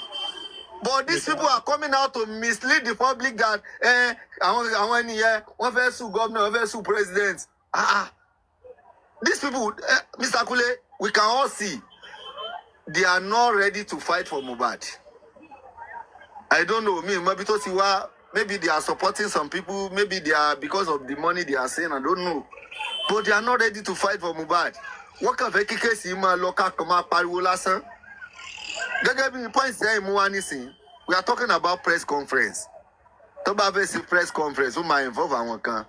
But these people are coming out to mislead the public that àwọn ènìyàn wọ́n fẹ́ sue governor, wọ́n fẹ́ sue president. These people, Mr. Kunle, we can all see they are not ready to fight for Mohbad. I don't know. Maybe they are supporting some people. Maybe they are because of the money they are saying. I don't know. But they are not ready to fight for Mohbad. What can they case him local come pariwo lásán? Gẹ́gẹ́ bí points there mú wá nísìn. We are talking about press conference. Tó bá fẹ́ sí press conference, ó máa involve àwọn kan.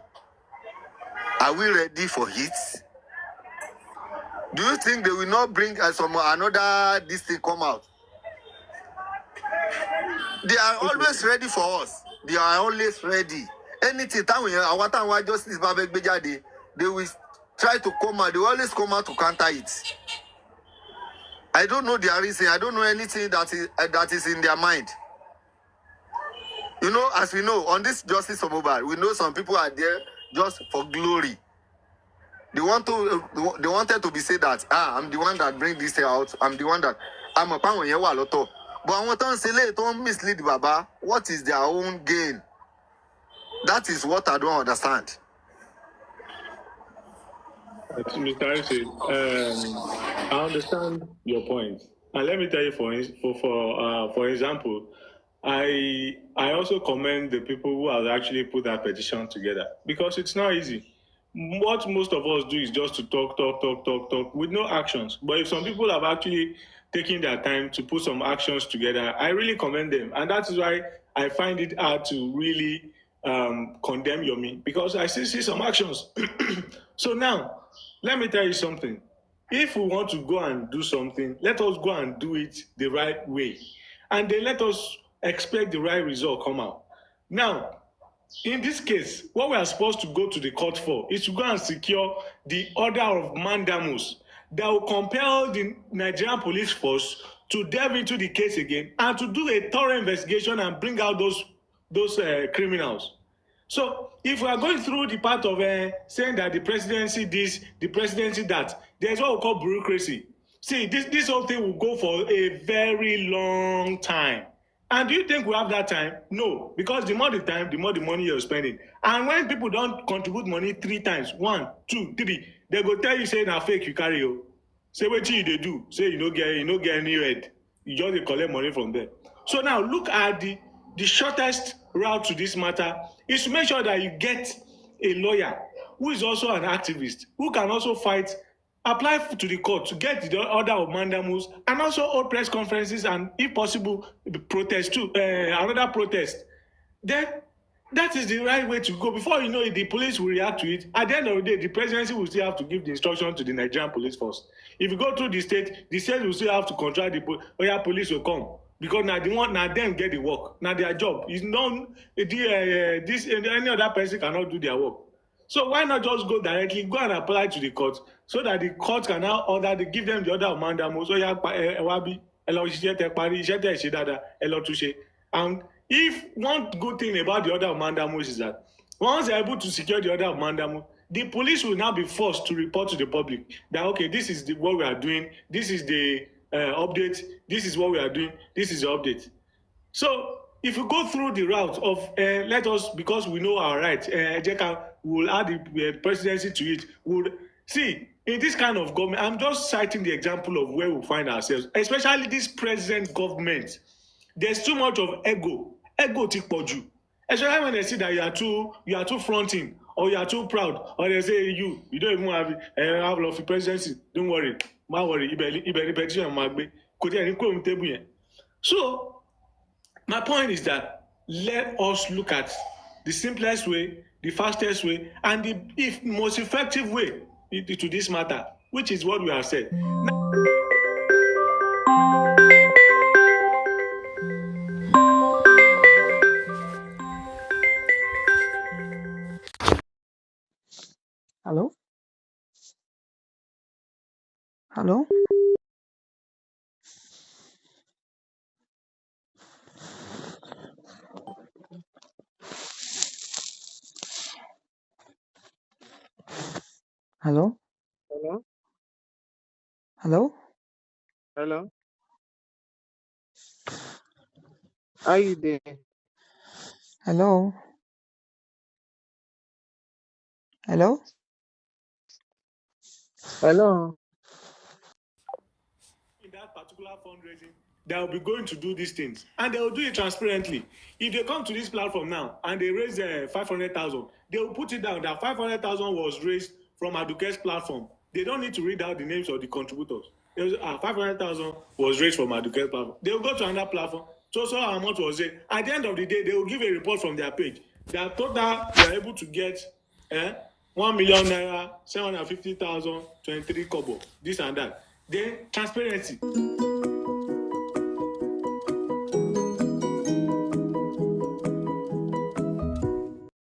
Are we ready for it? Do you think they will not bring another this thing come out? They are always ready for us. They are always ready. Anything táwọn justice bá fẹ́ gbé jáde, they will try to come out. They will always come out to counter it. I don't know their reason. I don't know anything that is in their mind. You know, as we know, on this justice for Mohbad, we know some people are there just for glory. They wanted to be said that I'm the one that bring this out. I'm the one that I'm a power yẹn wà lọ́tọ̀. But àwọn tó ń ṣe lè tó ń mislead Baba. What is their own gain? That is what I don't understand. Mr. Arise, I understand your point, and let me tell you, for example, I also commend the people who have actually put that petition together, because it's not easy. What most of us do is just to talk with no actions. But if some people have actually taken their time to put some actions together, I really commend them, and that is why I find it hard to really condemn Yomi, because I still see some actions. So now, let me tell you something. If we want to go and do something, let us go and do it the right way. And then let us expect the right result come out. Now, in this case, what we are supposed to go to the court for is to go and secure the order of mandamus that will compel the Nigerian police force to delve into the case again and to do a thorough investigation and bring out those criminals. So if we are going through the part of saying that the presidency this, the presidency that, there's what we call bureaucracy. See, this whole thing will go for a very long time. And do you think we have that time? No, because the more the time, the more the money you're spending. And when people don't contribute money 3 times, 1, 2, 3, they go tell you, say, now fake you carry you. Say what you they do. Say you don't get any head. You just collect money from them. So now look at the shortest route to this matter is to make sure that you get a lawyer who is also an activist, who can also fight apply to the court to get the order of mandamus and also hold press conferences and, if possible, protest too, another protest. Then that is the right way to go. Before you know it, the police will react to it. At the end of the day, the presidency will still have to give the instruction to the Nigerian police force. If you go through the state will still have to control the police will come. Because now them get the work. Now their job is not any other person cannot do their work. So why not just go directly, go and apply to the court so that the court can now give them the order of mandamus. So and if one good thing about the order of mandamus is that once they're able to secure the order of mandamus, the police will now be forced to report to the public that, okay, this is what we are doing, this is the update, this is what we are doing, this is the update. So if you go through the route of let us, because we know our rights, we'll add the presidency to it. See, in this kind of government, I'm just citing the example of where we find ourselves, especially this present government. There's too much of ego tik poju. Especially when they see that you are too fronting, or you are too proud, or they say you don't even have a lot of presidency. Don't worry, So my point is that let us look at the simplest way, the fastest way, and the most effective way to this matter, which is what we have said. Hello? Hello? Hello? Hello? Hello? Hello? How you doing? Hello? Hello? Hello? In that particular fundraising, they will be going to do these things, and they will do it transparently. If they come to this platform now and they raise 500,000, they will put it down that 500,000 was raised from Aduke's platform. They don't need to read out the names of the contributors. 500,000 was raised from Aduke's platform. They will go to another platform. So how much was it? At the end of the day, they will give a report from their page. Their total, they are able to get 1 million naira, 750,000, 23 kobo, this and that. Then transparency.